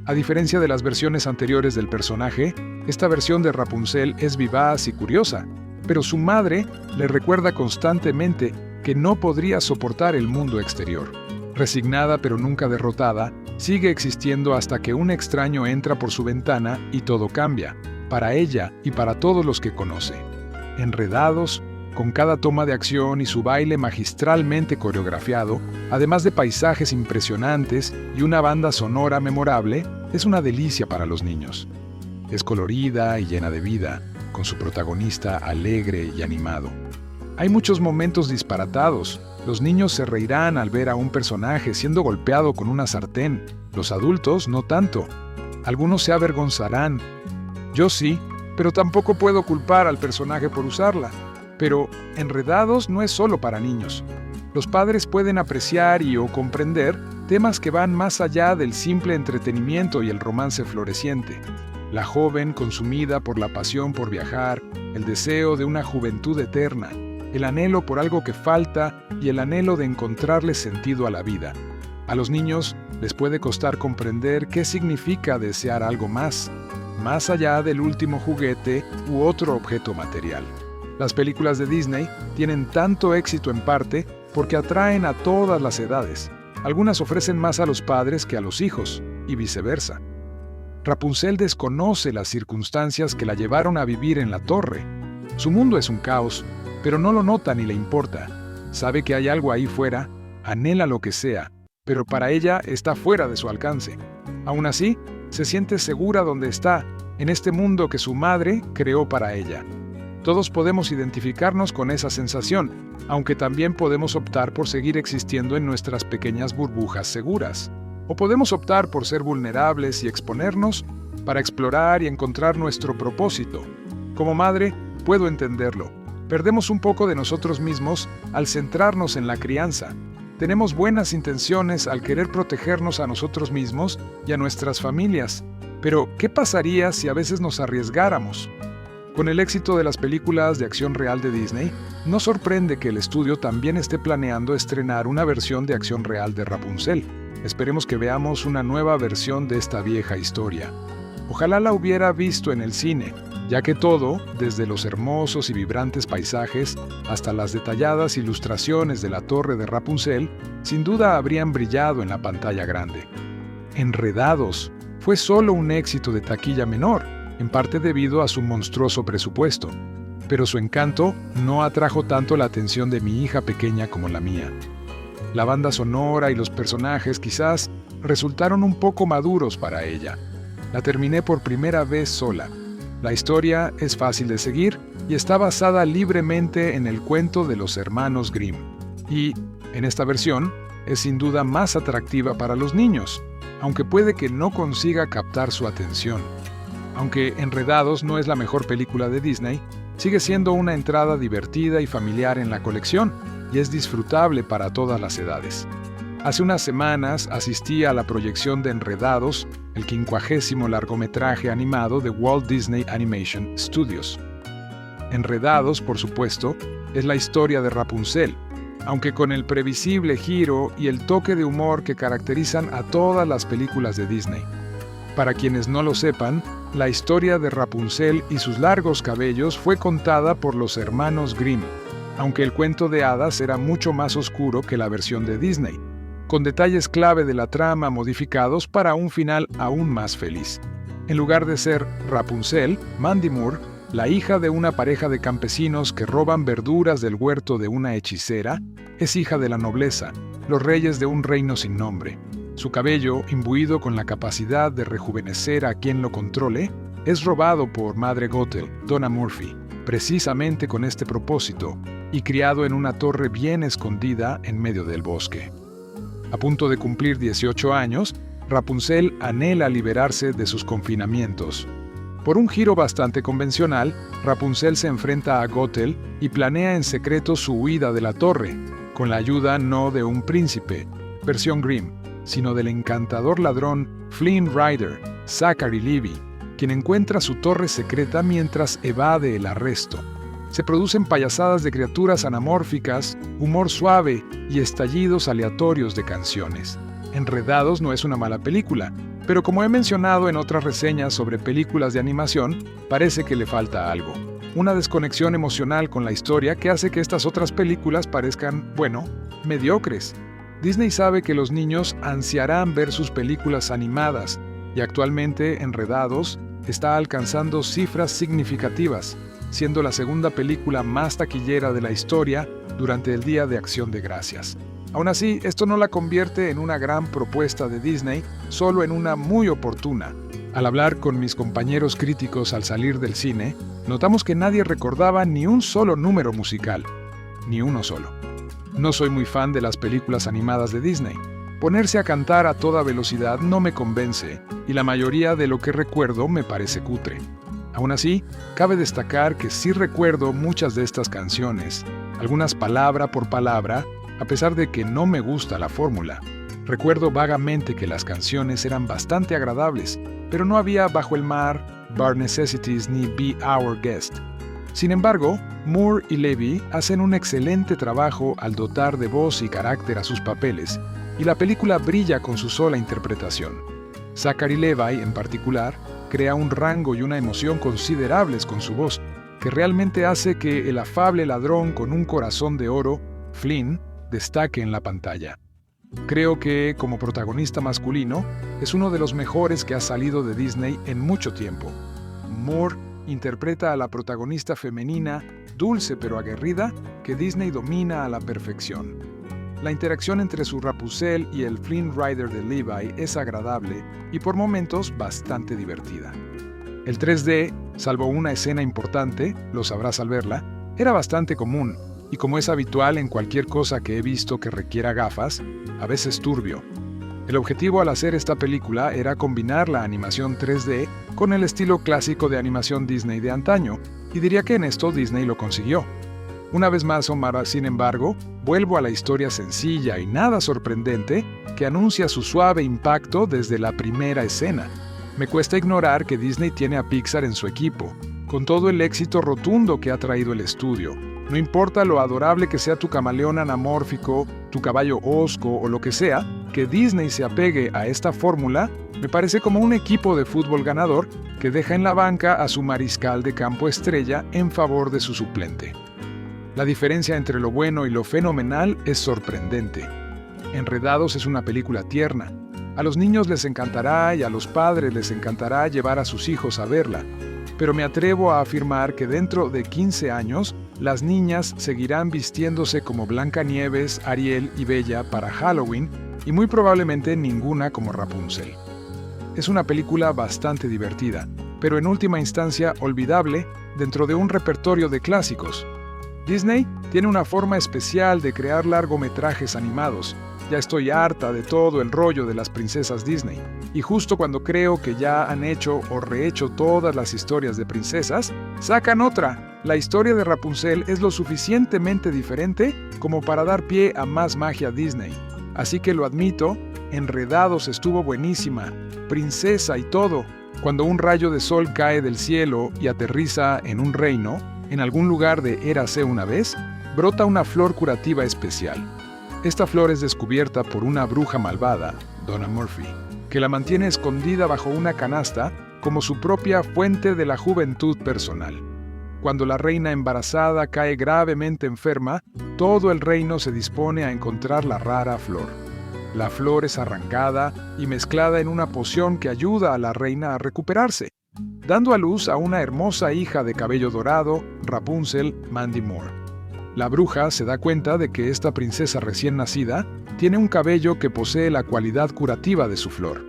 A diferencia de las versiones anteriores del personaje, esta versión de Rapunzel es vivaz y curiosa, pero su madre le recuerda constantemente que no podría soportar el mundo exterior. Resignada pero nunca derrotada, sigue existiendo hasta que un extraño entra por su ventana y todo cambia, para ella y para todos los que conoce. Enredados, con cada toma de acción y su baile magistralmente coreografiado, además de paisajes impresionantes y una banda sonora memorable, es una delicia para los niños. Es colorida y llena de vida, con su protagonista alegre y animado. Hay muchos momentos disparatados. Los niños se reirán al ver a un personaje siendo golpeado con una sartén. Los adultos no tanto. Algunos se avergonzarán. Yo sí, pero tampoco puedo culpar al personaje por usarla. Pero Enredados no es solo para niños. Los padres pueden apreciar o comprender temas que van más allá del simple entretenimiento y el romance floreciente. La joven consumida por la pasión por viajar, el deseo de una juventud eterna, el anhelo por algo que falta y el anhelo de encontrarle sentido a la vida. A los niños les puede costar comprender qué significa desear algo más allá del último juguete u otro objeto material. Las películas de Disney tienen tanto éxito en parte porque atraen a todas las edades. Algunas ofrecen más a los padres que a los hijos, y viceversa. Rapunzel desconoce las circunstancias que la llevaron a vivir en la torre. Su mundo es un caos, pero no lo nota ni le importa. Sabe que hay algo ahí fuera, anhela lo que sea, pero para ella está fuera de su alcance. Aún así, se siente segura donde está, en este mundo que su madre creó para ella. Todos podemos identificarnos con esa sensación, aunque también podemos optar por seguir existiendo en nuestras pequeñas burbujas seguras. O podemos optar por ser vulnerables y exponernos para explorar y encontrar nuestro propósito. Como madre, puedo entenderlo. Perdemos un poco de nosotros mismos al centrarnos en la crianza. Tenemos buenas intenciones al querer protegernos a nosotros mismos y a nuestras familias. Pero, ¿qué pasaría si a veces nos arriesgáramos? Con el éxito de las películas de acción real de Disney, no sorprende que el estudio también esté planeando estrenar una versión de acción real de Rapunzel. Esperemos que veamos una nueva versión de esta vieja historia. Ojalá la hubiera visto en el cine, ya que todo, desde los hermosos y vibrantes paisajes hasta las detalladas ilustraciones de la torre de Rapunzel, sin duda habrían brillado en la pantalla grande. Enredados fue solo un éxito de taquilla menor, en parte debido a su monstruoso presupuesto, pero su encanto no atrajo tanto la atención de mi hija pequeña como la mía. La banda sonora y los personajes quizás resultaron un poco maduros para ella. La terminé por primera vez sola. La historia es fácil de seguir y está basada libremente en el cuento de los hermanos Grimm. Y, en esta versión, es sin duda más atractiva para los niños, aunque puede que no consiga captar su atención. Aunque Enredados no es la mejor película de Disney, sigue siendo una entrada divertida y familiar en la colección y es disfrutable para todas las edades. Hace unas semanas asistí a la proyección de Enredados, el 50º largometraje animado de Walt Disney Animation Studios. Enredados, por supuesto, es la historia de Rapunzel, aunque con el previsible giro y el toque de humor que caracterizan a todas las películas de Disney. Para quienes no lo sepan, la historia de Rapunzel y sus largos cabellos fue contada por los hermanos Grimm, aunque el cuento de hadas era mucho más oscuro que la versión de Disney, con detalles clave de la trama modificados para un final aún más feliz. En lugar de ser Rapunzel, Mandy Moore, la hija de una pareja de campesinos que roban verduras del huerto de una hechicera, es hija de la nobleza, los reyes de un reino sin nombre. Su cabello, imbuido con la capacidad de rejuvenecer a quien lo controle, es robado por Madre Gothel, Donna Murphy, precisamente con este propósito, y criado en una torre bien escondida en medio del bosque. A punto de cumplir 18 años, Rapunzel anhela liberarse de sus confinamientos. Por un giro bastante convencional, Rapunzel se enfrenta a Gothel y planea en secreto su huida de la torre, con la ayuda no de un príncipe, versión Grimm, sino del encantador ladrón Flynn Rider, Zachary Levi, quien encuentra su torre secreta mientras evade el arresto. Se producen payasadas de criaturas anamórficas, humor suave y estallidos aleatorios de canciones. Enredados no es una mala película, pero como he mencionado en otras reseñas sobre películas de animación, parece que le falta algo. Una desconexión emocional con la historia que hace que estas otras películas parezcan, mediocres. Disney sabe que los niños ansiarán ver sus películas animadas, y actualmente Enredados está alcanzando cifras significativas, siendo la segunda película más taquillera de la historia durante el Día de Acción de Gracias. Aún así, esto no la convierte en una gran propuesta de Disney, solo en una muy oportuna. Al hablar con mis compañeros críticos al salir del cine, notamos que nadie recordaba ni un solo número musical. ni uno solo. No soy muy fan de las películas animadas de Disney. Ponerse a cantar a toda velocidad no me convence, y la mayoría de lo que recuerdo me parece cutre. Aún así, cabe destacar que sí recuerdo muchas de estas canciones, algunas palabra por palabra, a pesar de que no me gusta la fórmula. Recuerdo vagamente que las canciones eran bastante agradables, pero no había Bajo el Mar, Bar Necessities ni Be Our Guest. Sin embargo, Moore y Levy hacen un excelente trabajo al dotar de voz y carácter a sus papeles, y la película brilla con su sola interpretación. Zachary Levi, en particular, crea un rango y una emoción considerables con su voz, que realmente hace que el afable ladrón con un corazón de oro, Flynn, destaque en la pantalla. Creo que, como protagonista masculino, es uno de los mejores que ha salido de Disney en mucho tiempo. Moore interpreta a la protagonista femenina, dulce pero aguerrida, que Disney domina a la perfección. La interacción entre su Rapunzel y el Flynn Rider de Levi es agradable y por momentos bastante divertida. El 3D, salvo una escena importante, lo sabrás al verla, era bastante común, y como es habitual en cualquier cosa que he visto que requiera gafas, a veces turbio. El objetivo al hacer esta película era combinar la animación 3D con el estilo clásico de animación Disney de antaño, y diría que en esto Disney lo consiguió. Una vez más, Omar, sin embargo, vuelvo a la historia sencilla y nada sorprendente que anuncia su suave impacto desde la primera escena. Me cuesta ignorar que Disney tiene a Pixar en su equipo, con todo el éxito rotundo que ha traído el estudio. No importa lo adorable que sea tu camaleón anamórfico, tu caballo hosco o lo que sea, que Disney se apegue a esta fórmula me parece como un equipo de fútbol ganador que deja en la banca a su mariscal de campo estrella en favor de su suplente. La diferencia entre lo bueno y lo fenomenal es sorprendente. Enredados es una película tierna. A los niños les encantará y a los padres les encantará llevar a sus hijos a verla. Pero me atrevo a afirmar que dentro de 15 años, las niñas seguirán vistiéndose como Blancanieves, Ariel y Bella para Halloween y muy probablemente ninguna como Rapunzel. Es una película bastante divertida, pero en última instancia olvidable dentro de un repertorio de clásicos. Disney tiene una forma especial de crear largometrajes animados. Ya estoy harta de todo el rollo de las princesas Disney. Y justo cuando creo que ya han hecho o rehecho todas las historias de princesas, sacan otra. La historia de Rapunzel es lo suficientemente diferente como para dar pie a más magia Disney. Así que lo admito, Enredados estuvo buenísima, princesa y todo. Cuando un rayo de sol cae del cielo y aterriza en un reino, en algún lugar de Érase una vez, brota una flor curativa especial. Esta flor es descubierta por una bruja malvada, Donna Murphy, que la mantiene escondida bajo una canasta como su propia fuente de la juventud personal. Cuando la reina embarazada cae gravemente enferma, todo el reino se dispone a encontrar la rara flor. La flor es arrancada y mezclada en una poción que ayuda a la reina a recuperarse, dando a luz a una hermosa hija de cabello dorado, Rapunzel Mandy Moore. La bruja se da cuenta de que esta princesa recién nacida tiene un cabello que posee la cualidad curativa de su flor.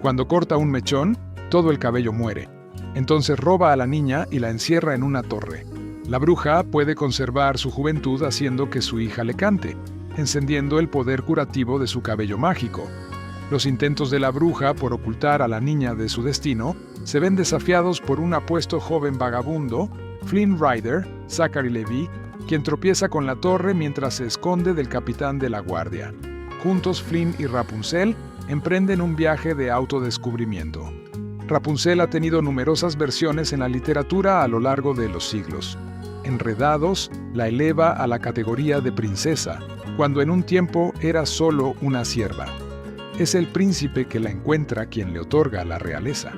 Cuando corta un mechón, todo el cabello muere. Entonces roba a la niña y la encierra en una torre. La bruja puede conservar su juventud haciendo que su hija le cante, encendiendo el poder curativo de su cabello mágico. Los intentos de la bruja por ocultar a la niña de su destino se ven desafiados por un apuesto joven vagabundo, Flynn Rider, Zachary Levi, quien tropieza con la torre mientras se esconde del capitán de la guardia. Juntos, Flynn y Rapunzel emprenden un viaje de autodescubrimiento. Rapunzel ha tenido numerosas versiones en la literatura a lo largo de los siglos. Enredados la eleva a la categoría de princesa, cuando en un tiempo era solo una sierva. Es el príncipe que la encuentra quien le otorga la realeza.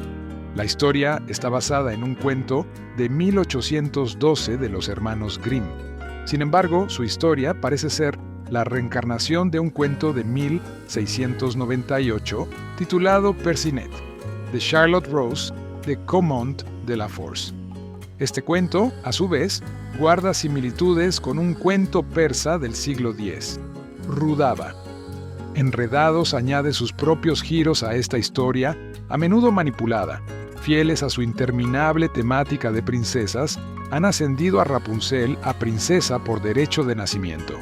La historia está basada en un cuento de 1812 de los hermanos Grimm. Sin embargo, su historia parece ser la reencarnación de un cuento de 1698 titulado Percinet, de Charlotte Rose de Comont de la Force. Este cuento, a su vez, guarda similitudes con un cuento persa del siglo X, Rudaba. Enredados añade sus propios giros a esta historia, a menudo manipulada, fieles a su interminable temática de princesas, han ascendido a Rapunzel a princesa por derecho de nacimiento.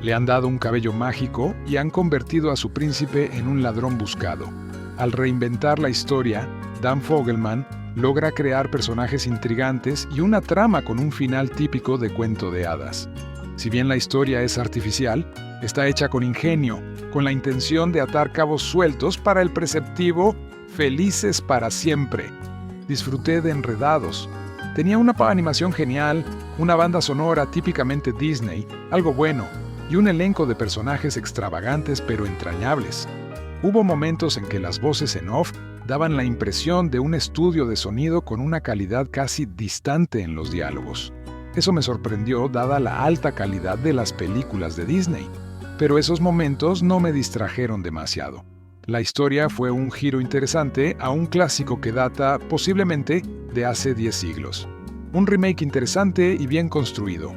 Le han dado un cabello mágico y han convertido a su príncipe en un ladrón buscado. Al reinventar la historia, Dan Fogelman logra crear personajes intrigantes y una trama con un final típico de cuento de hadas. Si bien la historia es artificial, está hecha con ingenio, con la intención de atar cabos sueltos para el preceptivo "felices para siempre". Disfruté de Enredados. Tenía una animación genial, una banda sonora típicamente Disney, algo bueno, y un elenco de personajes extravagantes pero entrañables. Hubo momentos en que las voces en off daban la impresión de un estudio de sonido con una calidad casi distante en los diálogos. Eso me sorprendió dada la alta calidad de las películas de Disney, pero esos momentos no me distrajeron demasiado. La historia fue un giro interesante a un clásico que data, posiblemente, de hace 10 siglos. Un remake interesante y bien construido.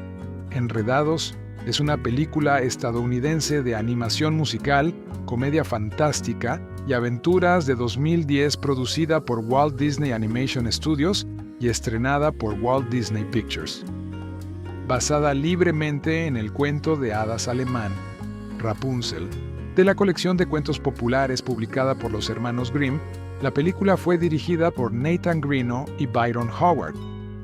Enredados es una película estadounidense de animación musical, comedia fantástica y aventuras de 2010 producida por Walt Disney Animation Studios y estrenada por Walt Disney Pictures. Basada libremente en el cuento de hadas alemán Rapunzel, de la colección de cuentos populares publicada por los hermanos Grimm, la película fue dirigida por Nathan Greno y Byron Howard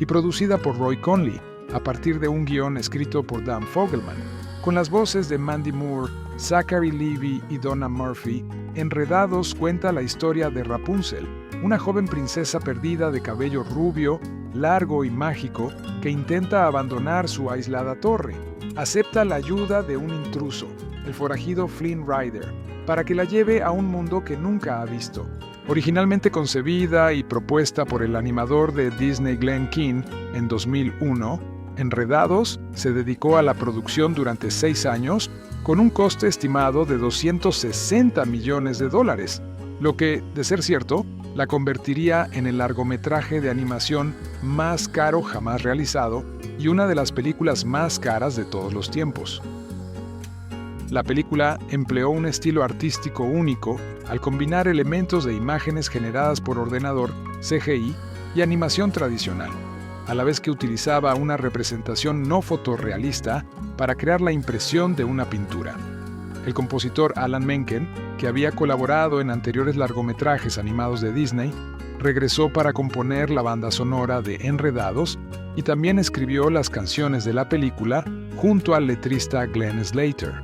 y producida por Roy Conley, a partir de un guión escrito por Dan Fogelman. Con las voces de Mandy Moore, Zachary Levi y Donna Murphy, Enredados cuenta la historia de Rapunzel, una joven princesa perdida de cabello rubio, largo y mágico, que intenta abandonar su aislada torre. Acepta la ayuda de un intruso, el forajido Flynn Rider, para que la lleve a un mundo que nunca ha visto. Originalmente concebida y propuesta por el animador de Disney Glenn Keane en 2001, Enredados se dedicó a la producción durante 6 años con un coste estimado de $260 millones, lo que, de ser cierto, la convertiría en el largometraje de animación más caro jamás realizado y una de las películas más caras de todos los tiempos. La película empleó un estilo artístico único al combinar elementos de imágenes generadas por ordenador, CGI y animación tradicional, a la vez que utilizaba una representación no fotorrealista para crear la impresión de una pintura. El compositor Alan Menken, que había colaborado en anteriores largometrajes animados de Disney, regresó para componer la banda sonora de Enredados y también escribió las canciones de la película junto al letrista Glenn Slater.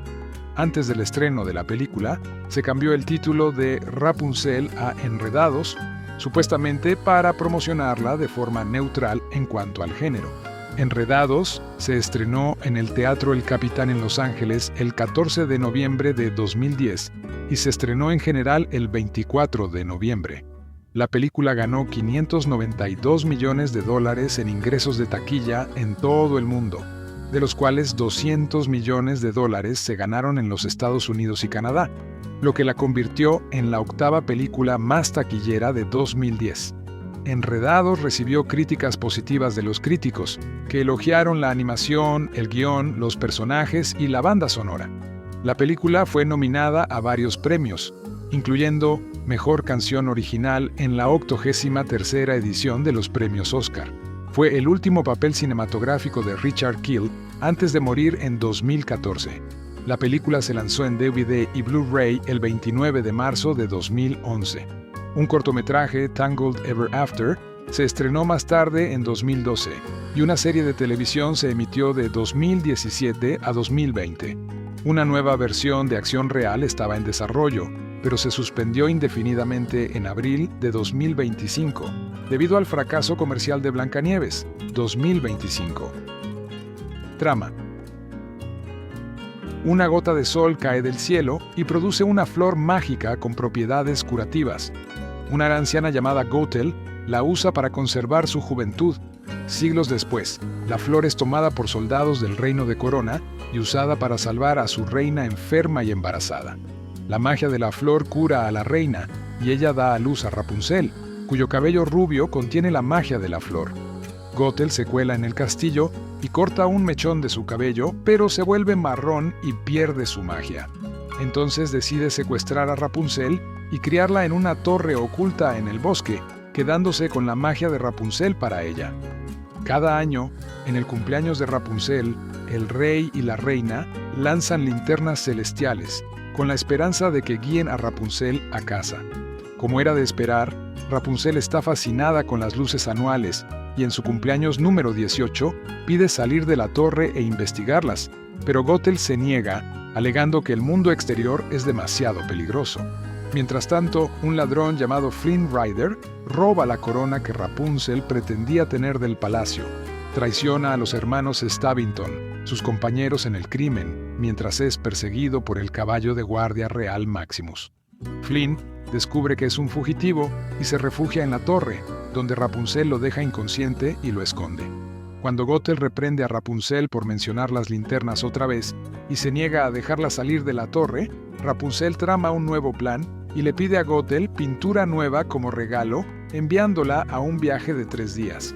Antes del estreno de la película, se cambió el título de Rapunzel a Enredados, supuestamente para promocionarla de forma neutral en cuanto al género. Enredados se estrenó en el Teatro El Capitán en Los Ángeles el 14 de noviembre de 2010 y se estrenó en general el 24 de noviembre. La película ganó $592 millones en ingresos de taquilla en todo el mundo, de los cuales $200 millones se ganaron en los Estados Unidos y Canadá, lo que la convirtió en la octava película más taquillera de 2010. Enredados recibió críticas positivas de los críticos, que elogiaron la animación, el guión, los personajes y la banda sonora. La película fue nominada a varios premios, incluyendo Mejor Canción Original en la 83ª edición de los premios Oscar. Fue el último papel cinematográfico de Richard Kiel antes de morir en 2014. La película se lanzó en DVD y Blu-ray el 29 de marzo de 2011. Un cortometraje, Tangled Ever After, se estrenó más tarde en 2012 y una serie de televisión se emitió de 2017 a 2020. Una nueva versión de acción real estaba en desarrollo, pero se suspendió indefinidamente en abril de 2025, debido al fracaso comercial de Blancanieves, 2025. Trama. Una gota de sol cae del cielo y produce una flor mágica con propiedades curativas. Una anciana llamada Gothel la usa para conservar su juventud. Siglos después, la flor es tomada por soldados del reino de Corona y usada para salvar a su reina enferma y embarazada. La magia de la flor cura a la reina y ella da a luz a Rapunzel, cuyo cabello rubio contiene la magia de la flor. Gothel se cuela en el castillo y corta un mechón de su cabello, pero se vuelve marrón y pierde su magia. Entonces decide secuestrar a Rapunzel y criarla en una torre oculta en el bosque, quedándose con la magia de Rapunzel para ella. Cada año, en el cumpleaños de Rapunzel, el rey y la reina lanzan linternas celestiales, con la esperanza de que guíen a Rapunzel a casa. Como era de esperar, Rapunzel está fascinada con las luces anuales y en su cumpleaños número 18 pide salir de la torre e investigarlas, pero Gothel se niega, alegando que el mundo exterior es demasiado peligroso. Mientras tanto, un ladrón llamado Flynn Rider roba la corona que Rapunzel pretendía tener del palacio. Traiciona a los hermanos Stabbington, sus compañeros en el crimen, mientras es perseguido por el caballo de guardia real Maximus. Flynn descubre que es un fugitivo y se refugia en la torre, donde Rapunzel lo deja inconsciente y lo esconde. Cuando Gothel reprende a Rapunzel por mencionar las linternas otra vez y se niega a dejarla salir de la torre, Rapunzel trama un nuevo plan y le pide a Gothel pintura nueva como regalo, enviándola a un viaje de 3 días.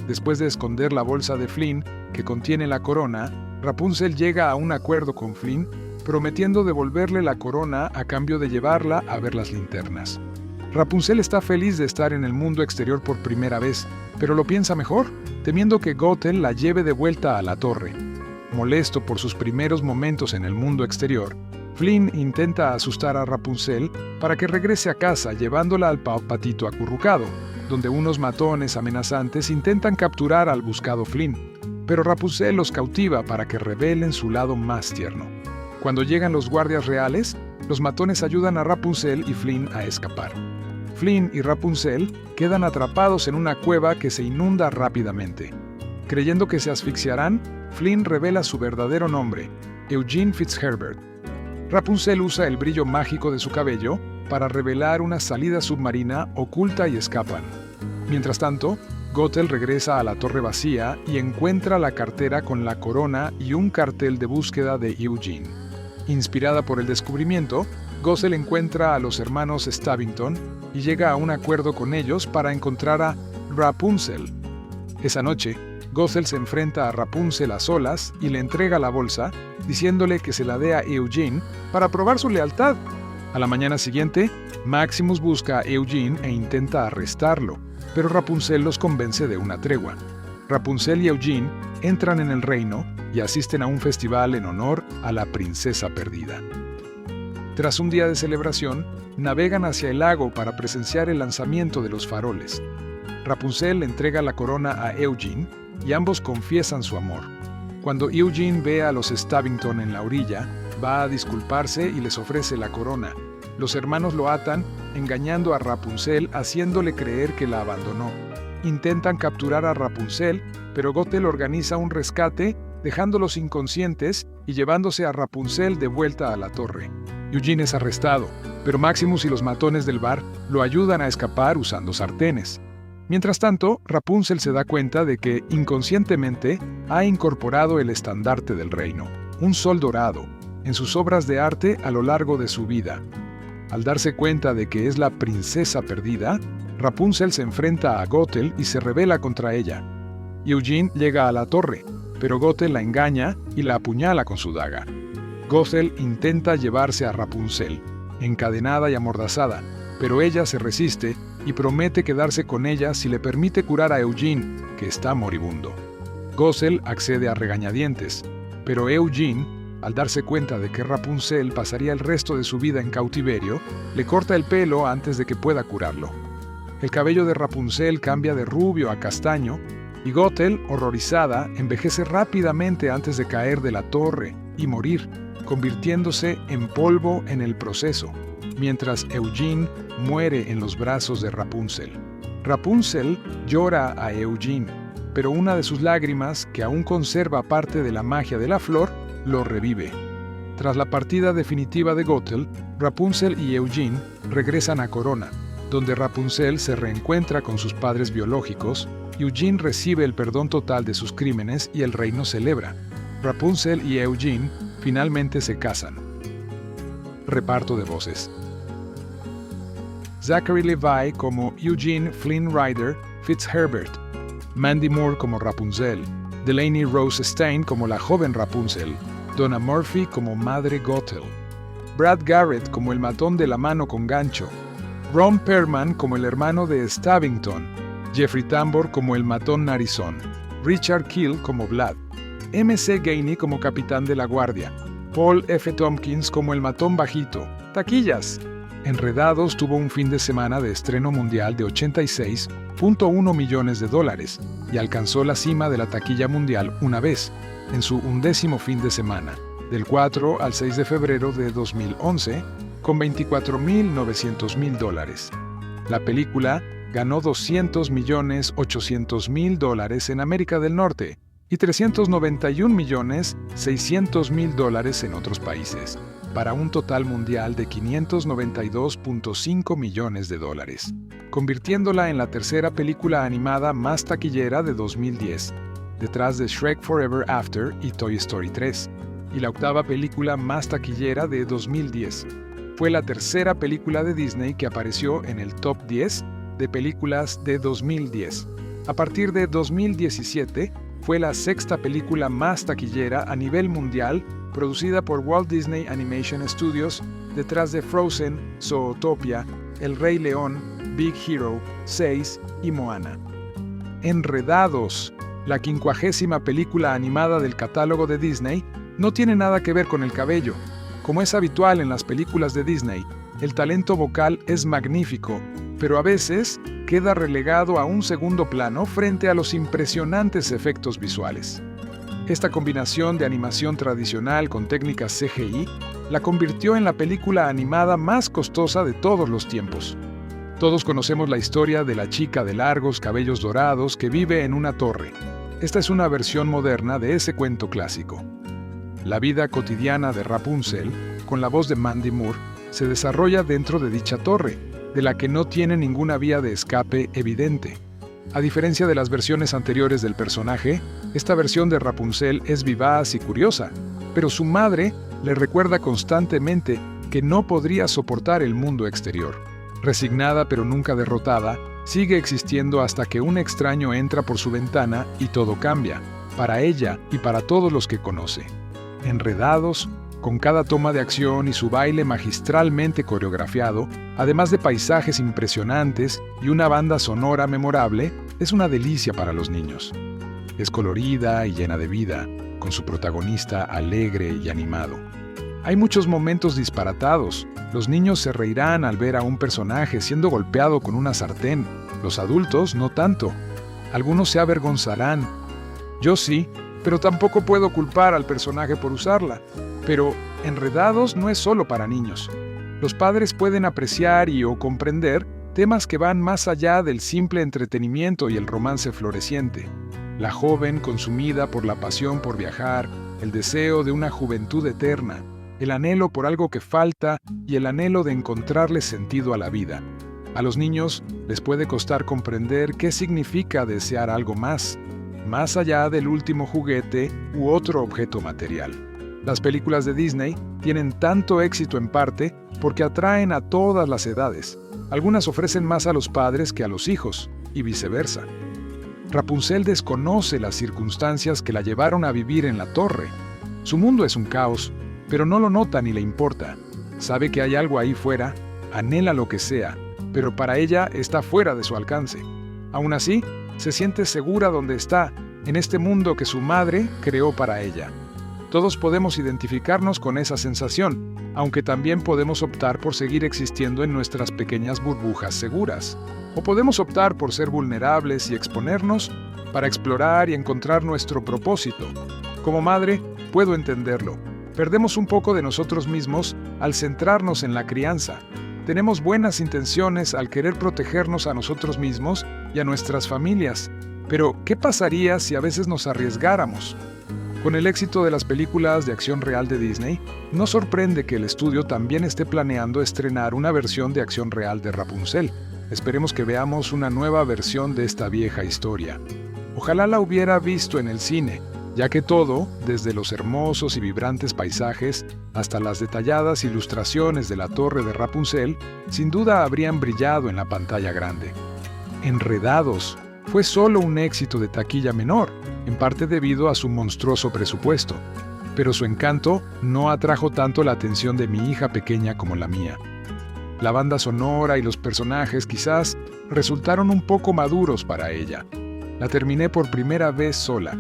Después de esconder la bolsa de Flynn, que contiene la corona, Rapunzel llega a un acuerdo con Flynn, prometiendo devolverle la corona a cambio de llevarla a ver las linternas. Rapunzel está feliz de estar en el mundo exterior por primera vez, pero lo piensa mejor, temiendo que Gothel la lleve de vuelta a la torre. Molesto por sus primeros momentos en el mundo exterior, Flynn intenta asustar a Rapunzel para que regrese a casa llevándola al patito acurrucado, donde unos matones amenazantes intentan capturar al buscado Flynn, pero Rapunzel los cautiva para que revelen su lado más tierno. Cuando llegan los guardias reales, los matones ayudan a Rapunzel y Flynn a escapar. Flynn y Rapunzel quedan atrapados en una cueva que se inunda rápidamente. Creyendo que se asfixiarán, Flynn revela su verdadero nombre, Eugene Fitzherbert. Rapunzel usa el brillo mágico de su cabello para revelar una salida submarina oculta y escapan. Mientras tanto, Gothel regresa a la torre vacía y encuentra la cartera con la corona y un cartel de búsqueda de Eugene. Inspirada por el descubrimiento, Gothel encuentra a los hermanos Stabbington y llega a un acuerdo con ellos para encontrar a Rapunzel. Esa noche, Gothel se enfrenta a Rapunzel a solas y le entrega la bolsa, diciéndole que se la dé a Eugene para probar su lealtad. A la mañana siguiente, Maximus busca a Eugene e intenta arrestarlo, pero Rapunzel los convence de una tregua. Rapunzel y Eugene entran en el reino y asisten a un festival en honor a la princesa perdida. Tras un día de celebración, navegan hacia el lago para presenciar el lanzamiento de los faroles. Rapunzel le entrega la corona a Eugene y ambos confiesan su amor. Cuando Eugene ve a los Stabbington en la orilla, va a disculparse y les ofrece la corona. Los hermanos lo atan, engañando a Rapunzel, haciéndole creer que la abandonó. Intentan capturar a Rapunzel, pero Gothel organiza un rescate, dejándolos inconscientes y llevándose a Rapunzel de vuelta a la torre. Eugene es arrestado, pero Maximus y los matones del bar lo ayudan a escapar usando sartenes. Mientras tanto, Rapunzel se da cuenta de que, inconscientemente, ha incorporado el estandarte del reino, un sol dorado, en sus obras de arte a lo largo de su vida. Al darse cuenta de que es la princesa perdida, Rapunzel se enfrenta a Gothel y se rebela contra ella. Eugene llega a la torre, pero Gothel la engaña y la apuñala con su daga. Gothel intenta llevarse a Rapunzel, encadenada y amordazada, pero ella se resiste y promete quedarse con ella si le permite curar a Eugene, que está moribundo. Gothel accede a regañadientes, pero Eugene, al darse cuenta de que Rapunzel pasaría el resto de su vida en cautiverio, le corta el pelo antes de que pueda curarlo. El cabello de Rapunzel cambia de rubio a castaño, y Gothel, horrorizada, envejece rápidamente antes de caer de la torre y morir, convirtiéndose en polvo en el proceso, mientras Eugene muere en los brazos de Rapunzel. Rapunzel llora a Eugene, pero una de sus lágrimas, que aún conserva parte de la magia de la flor, lo revive. Tras la partida definitiva de Gothel, Rapunzel y Eugene regresan a Corona, donde Rapunzel se reencuentra con sus padres biológicos, Eugene recibe el perdón total de sus crímenes y el reino celebra. Rapunzel y Eugene finalmente se casan. Reparto de voces: Zachary Levi como Eugene Flynn Rider Fitzherbert, Mandy Moore como Rapunzel, Delaney Rose Stein como la joven Rapunzel, Donna Murphy como Madre Gothel, Brad Garrett como el matón de la mano con gancho, Ron Perlman como el hermano de Stabbington, Jeffrey Tambor como el matón narizón, Richard Keel como Vlad, M.C. Gainey como capitán de la guardia, Paul F. Tompkins como el matón bajito. ¡Taquillas! Enredados tuvo un fin de semana de estreno mundial de $86.1 millones y alcanzó la cima de la taquilla mundial una vez, en su 11º fin de semana, del 4 al 6 de febrero de 2011, con $24.900.000. La película ganó $200.800.000 en América del Norte y $391.600.000 en otros países, para un total mundial de $592.5 millones, convirtiéndola en la tercera película animada más taquillera de 2010, detrás de Shrek Forever After y Toy Story 3, y la octava película más taquillera de 2010. Fue la tercera película de Disney que apareció en el top 10 de películas de 2010. A partir de 2017, fue la sexta película más taquillera a nivel mundial producida por Walt Disney Animation Studios, detrás de Frozen, Zootopia, El Rey León, Big Hero 6 y Moana. Enredados, la 50ª película animada del catálogo de Disney, no tiene nada que ver con el cabello. Como es habitual en las películas de Disney, el talento vocal es magnífico, pero a veces queda relegado a un segundo plano frente a los impresionantes efectos visuales. Esta combinación de animación tradicional con técnicas CGI la convirtió en la película animada más costosa de todos los tiempos. Todos conocemos la historia de la chica de largos cabellos dorados que vive en una torre. Esta es una versión moderna de ese cuento clásico. La vida cotidiana de Rapunzel, con la voz de Mandy Moore, se desarrolla dentro de dicha torre, de la que no tiene ninguna vía de escape evidente. A diferencia de las versiones anteriores del personaje, esta versión de Rapunzel es vivaz y curiosa, pero su madre le recuerda constantemente que no podría soportar el mundo exterior. Resignada pero nunca derrotada, sigue existiendo hasta que un extraño entra por su ventana y todo cambia, para ella y para todos los que conoce. Enredados, con cada toma de acción y su baile magistralmente coreografiado, además de paisajes impresionantes y una banda sonora memorable, es una delicia para los niños. Es colorida y llena de vida, con su protagonista alegre y animado. Hay muchos momentos disparatados. Los niños se reirán al ver a un personaje siendo golpeado con una sartén. Los adultos no tanto. Algunos se avergonzarán. Yo sí, pero tampoco puedo culpar al personaje por usarla. Pero Enredados no es solo para niños. Los padres pueden apreciar o comprender temas que van más allá del simple entretenimiento y el romance floreciente. La joven consumida por la pasión por viajar, el deseo de una juventud eterna, el anhelo por algo que falta y el anhelo de encontrarle sentido a la vida. A los niños les puede costar comprender qué significa desear algo más allá del último juguete u otro objeto material. Las películas de Disney tienen tanto éxito en parte porque atraen a todas las edades. Algunas ofrecen más a los padres que a los hijos, y viceversa. Rapunzel desconoce las circunstancias que la llevaron a vivir en la torre. Su mundo es un caos, pero no lo nota ni le importa. Sabe que hay algo ahí fuera, anhela lo que sea, pero para ella está fuera de su alcance. Aún así, se siente segura donde está, en este mundo que su madre creó para ella. Todos podemos identificarnos con esa sensación, aunque también podemos optar por seguir existiendo en nuestras pequeñas burbujas seguras. O podemos optar por ser vulnerables y exponernos para explorar y encontrar nuestro propósito. Como madre, puedo entenderlo. Perdemos un poco de nosotros mismos al centrarnos en la crianza. Tenemos buenas intenciones al querer protegernos a nosotros mismos y a nuestras familias. Pero, ¿qué pasaría si a veces nos arriesgáramos? Con el éxito de las películas de acción real de Disney, no sorprende que el estudio también esté planeando estrenar una versión de acción real de Rapunzel. Esperemos que veamos una nueva versión de esta vieja historia. Ojalá la hubiera visto en el cine, ya que todo, desde los hermosos y vibrantes paisajes hasta las detalladas ilustraciones de la torre de Rapunzel, sin duda habrían brillado en la pantalla grande. Enredados fue solo un éxito de taquilla menor, en parte debido a su monstruoso presupuesto, pero su encanto no atrajo tanto la atención de mi hija pequeña como la mía. La banda sonora y los personajes quizás resultaron un poco maduros para ella. La terminé por primera vez sola.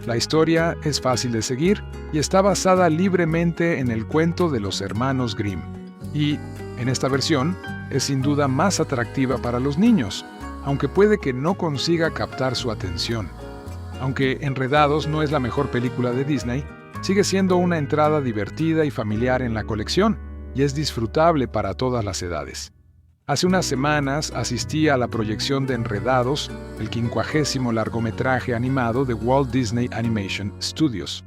La historia es fácil de seguir y está basada libremente en el cuento de los hermanos Grimm. Y, en esta versión, es sin duda más atractiva para los niños, aunque puede que no consiga captar su atención. Aunque Enredados no es la mejor película de Disney, sigue siendo una entrada divertida y familiar en la colección, y es disfrutable para todas las edades. Hace unas semanas asistí a la proyección de Enredados, el 50º largometraje animado de Walt Disney Animation Studios.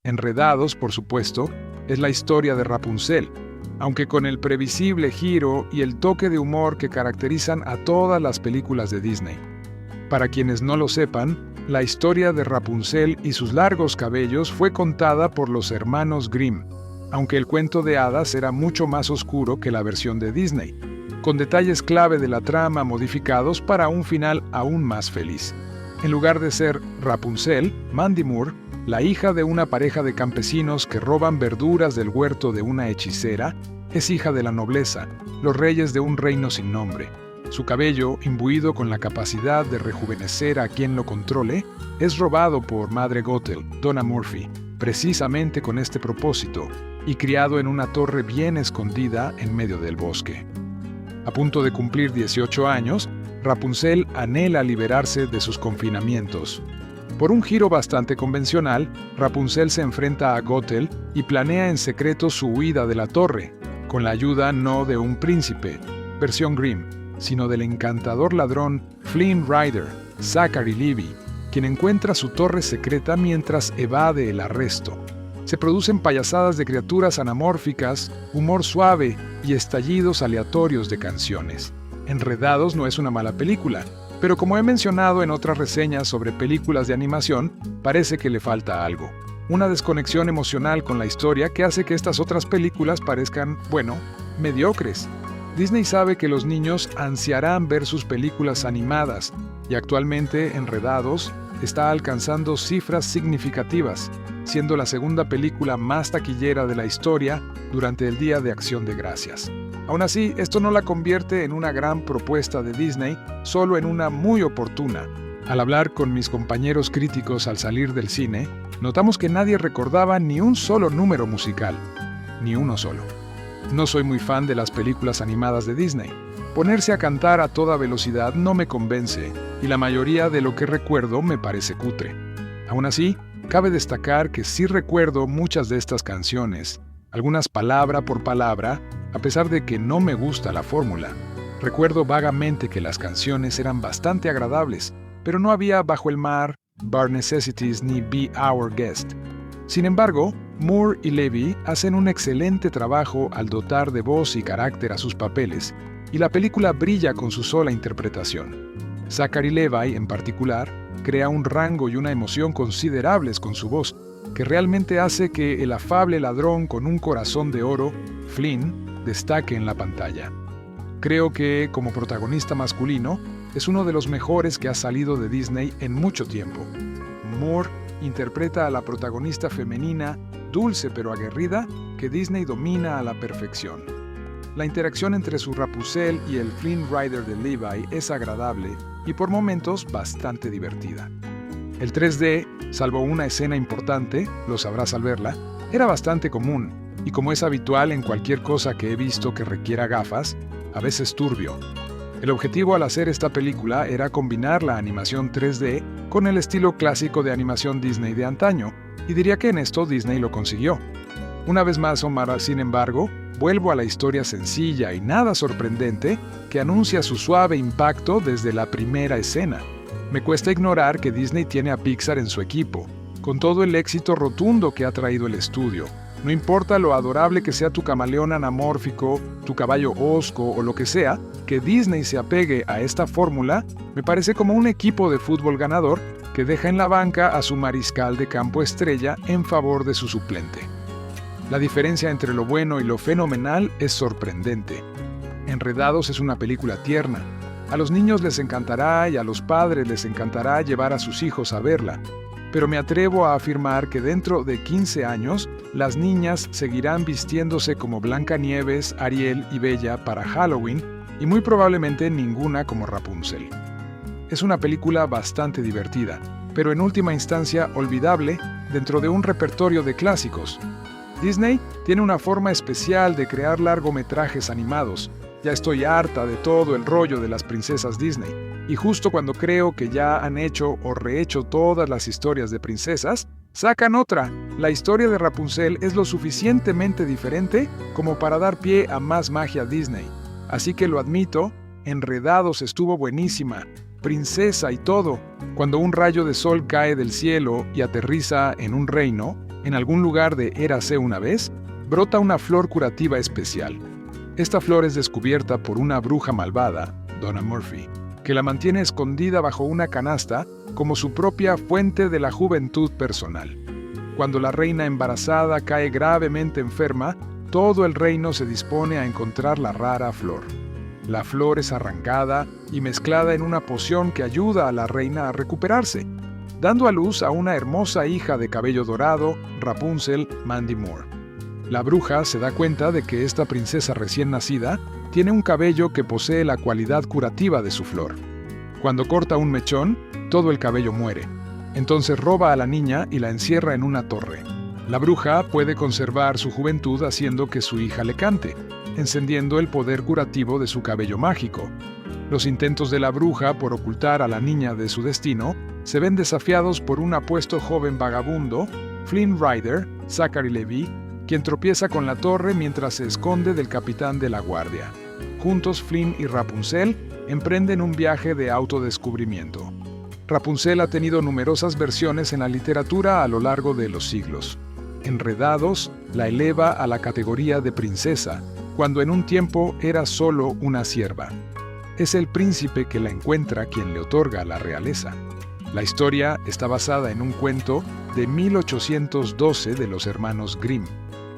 Enredados, por supuesto, es la historia de Rapunzel, aunque con el previsible giro y el toque de humor que caracterizan a todas las películas de Disney. Para quienes no lo sepan, la historia de Rapunzel y sus largos cabellos fue contada por los hermanos Grimm, aunque el cuento de hadas era mucho más oscuro que la versión de Disney, con detalles clave de la trama modificados para un final aún más feliz. En lugar de ser Rapunzel, Mandy Moore, la hija de una pareja de campesinos que roban verduras del huerto de una hechicera, es hija de la nobleza, los reyes de un reino sin nombre. Su cabello, imbuido con la capacidad de rejuvenecer a quien lo controle, es robado por Madre Gothel, Donna Murphy, precisamente con este propósito, y criado en una torre bien escondida en medio del bosque. A punto de cumplir 18 años, Rapunzel anhela liberarse de sus confinamientos. Por un giro bastante convencional, Rapunzel se enfrenta a Gothel y planea en secreto su huida de la torre, con la ayuda no de un príncipe, versión Grimm, sino del encantador ladrón Flynn Rider, Zachary Levi, quien encuentra su torre secreta mientras evade el arresto. Se producen payasadas de criaturas anamórficas, humor suave y estallidos aleatorios de canciones. Enredados no es una mala película, pero como he mencionado en otras reseñas sobre películas de animación, parece que le falta algo. Una desconexión emocional con la historia que hace que estas otras películas parezcan, bueno, mediocres. Disney sabe que los niños ansiarán ver sus películas animadas, y actualmente Enredados está alcanzando cifras significativas, siendo la segunda película más taquillera de la historia durante el Día de Acción de Gracias. Aún así, esto no la convierte en una gran propuesta de Disney, solo en una muy oportuna. Al hablar con mis compañeros críticos al salir del cine, notamos que nadie recordaba ni un solo número musical, ni uno solo. No soy muy fan de las películas animadas de Disney. Ponerse a cantar a toda velocidad no me convence, y la mayoría de lo que recuerdo me parece cutre. Aún así, cabe destacar que sí recuerdo muchas de estas canciones, algunas palabra por palabra, a pesar de que no me gusta la fórmula. Recuerdo vagamente que las canciones eran bastante agradables, pero no había Bajo el Mar, Bar Necessities ni Be Our Guest. Sin embargo, Moore y Levy hacen un excelente trabajo al dotar de voz y carácter a sus papeles, y la película brilla con su sola interpretación. Zachary Levi, en particular, crea un rango y una emoción considerables con su voz, que realmente hace que el afable ladrón con un corazón de oro, Flynn, destaque en la pantalla. Creo que, como protagonista masculino, es uno de los mejores que ha salido de Disney en mucho tiempo. Moore interpreta a la protagonista femenina, dulce pero aguerrida, que Disney domina a la perfección. La interacción entre su Rapunzel y el Flynn Rider de Levi es agradable y por momentos bastante divertida. El 3D, salvo una escena importante, lo sabrás al verla, era bastante común, y como es habitual en cualquier cosa que he visto que requiera gafas, a veces turbio. El objetivo al hacer esta película era combinar la animación 3D con el estilo clásico de animación Disney de antaño, y diría que en esto Disney lo consiguió. Una vez más, Omar, sin embargo, vuelvo a la historia sencilla y nada sorprendente que anuncia su suave impacto desde la primera escena. Me cuesta ignorar que Disney tiene a Pixar en su equipo, con todo el éxito rotundo que ha traído el estudio. No importa lo adorable que sea tu camaleón anamórfico, tu caballo hosco o lo que sea, que Disney se apegue a esta fórmula me parece como un equipo de fútbol ganador que deja en la banca a su mariscal de campo estrella en favor de su suplente. La diferencia entre lo bueno y lo fenomenal es sorprendente. Enredados es una película tierna. A los niños les encantará y a los padres les encantará llevar a sus hijos a verla. pero me atrevo a afirmar que dentro de 15 años, las niñas seguirán vistiéndose como Blancanieves, Ariel y Bella para Halloween, y muy probablemente ninguna como Rapunzel. Es una película bastante divertida, pero en última instancia olvidable dentro de un repertorio de clásicos. Disney tiene una forma especial de crear largometrajes animados. Ya estoy harta de todo el rollo de las princesas Disney. Y justo cuando creo que ya han hecho o rehecho todas las historias de princesas, sacan otra. La historia de Rapunzel es lo suficientemente diferente como para dar pie a más magia Disney. Así que lo admito, Enredados estuvo buenísima, princesa y todo. Cuando un rayo de sol cae del cielo y aterriza en un reino, en algún lugar de Érase una vez, brota una flor curativa especial. Esta flor es descubierta por una bruja malvada, Donna Murphy, que la mantiene escondida bajo una canasta como su propia fuente de la juventud personal. Cuando la reina embarazada cae gravemente enferma, todo el reino se dispone a encontrar la rara flor. La flor es arrancada y mezclada en una poción que ayuda a la reina a recuperarse, dando a luz a una hermosa hija de cabello dorado, Rapunzel Mandy Moore. La bruja se da cuenta de que esta princesa recién nacida tiene un cabello que posee la cualidad curativa de su flor. Cuando corta un mechón, todo el cabello muere. Entonces roba a la niña y la encierra en una torre. La bruja puede conservar su juventud haciendo que su hija le cante, encendiendo el poder curativo de su cabello mágico. Los intentos de la bruja por ocultar a la niña de su destino se ven desafiados por un apuesto joven vagabundo, Flynn Rider, Zachary Levi, quien tropieza con la torre mientras se esconde del capitán de la guardia. Juntos, Flynn y Rapunzel emprenden un viaje de autodescubrimiento. Rapunzel ha tenido numerosas versiones en la literatura a lo largo de los siglos. Enredados la eleva a la categoría de princesa, cuando en un tiempo era solo una sierva. Es el príncipe que la encuentra quien le otorga la realeza. La historia está basada en un cuento de 1812 de los hermanos Grimm.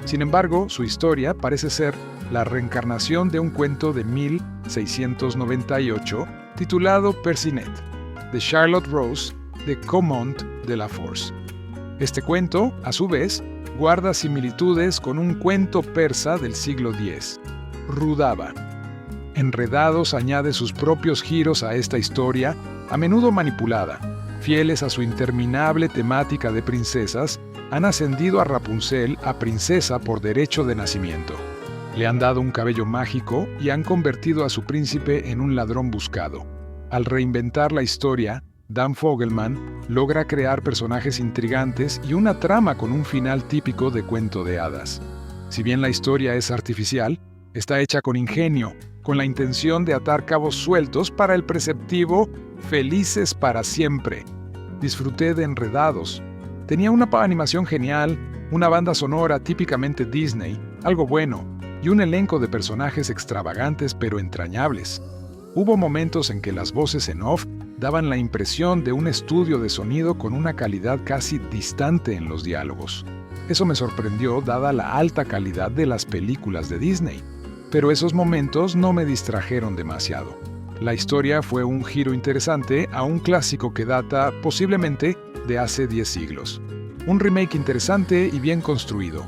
Sin embargo, su historia parece ser la reencarnación de un cuento de 1698 titulado Percinet, de Charlotte Rose de Comont de la Force. Este cuento, a su vez, guarda similitudes con un cuento persa del siglo X, Rudaba. Enredados añade sus propios giros a esta historia, a menudo manipulada. Fieles a su interminable temática de princesas, han ascendido a Rapunzel a princesa por derecho de nacimiento. Le han dado un cabello mágico y han convertido a su príncipe en un ladrón buscado. Al reinventar la historia, Dan Fogelman logra crear personajes intrigantes y una trama con un final típico de cuento de hadas. Si bien la historia es artificial, está hecha con ingenio, con la intención de atar cabos sueltos para el preceptivo «Felices para siempre». Disfruté de Enredados. Tenía una animación genial, una banda sonora típicamente Disney, algo bueno, y un elenco de personajes extravagantes pero entrañables. Hubo momentos en que las voces en off daban la impresión de un estudio de sonido con una calidad casi distante en los diálogos. Eso me sorprendió dada la alta calidad de las películas de Disney, pero esos momentos no me distrajeron demasiado. La historia fue un giro interesante a un clásico que data posiblemente de hace 10 siglos. Un remake interesante y bien construido,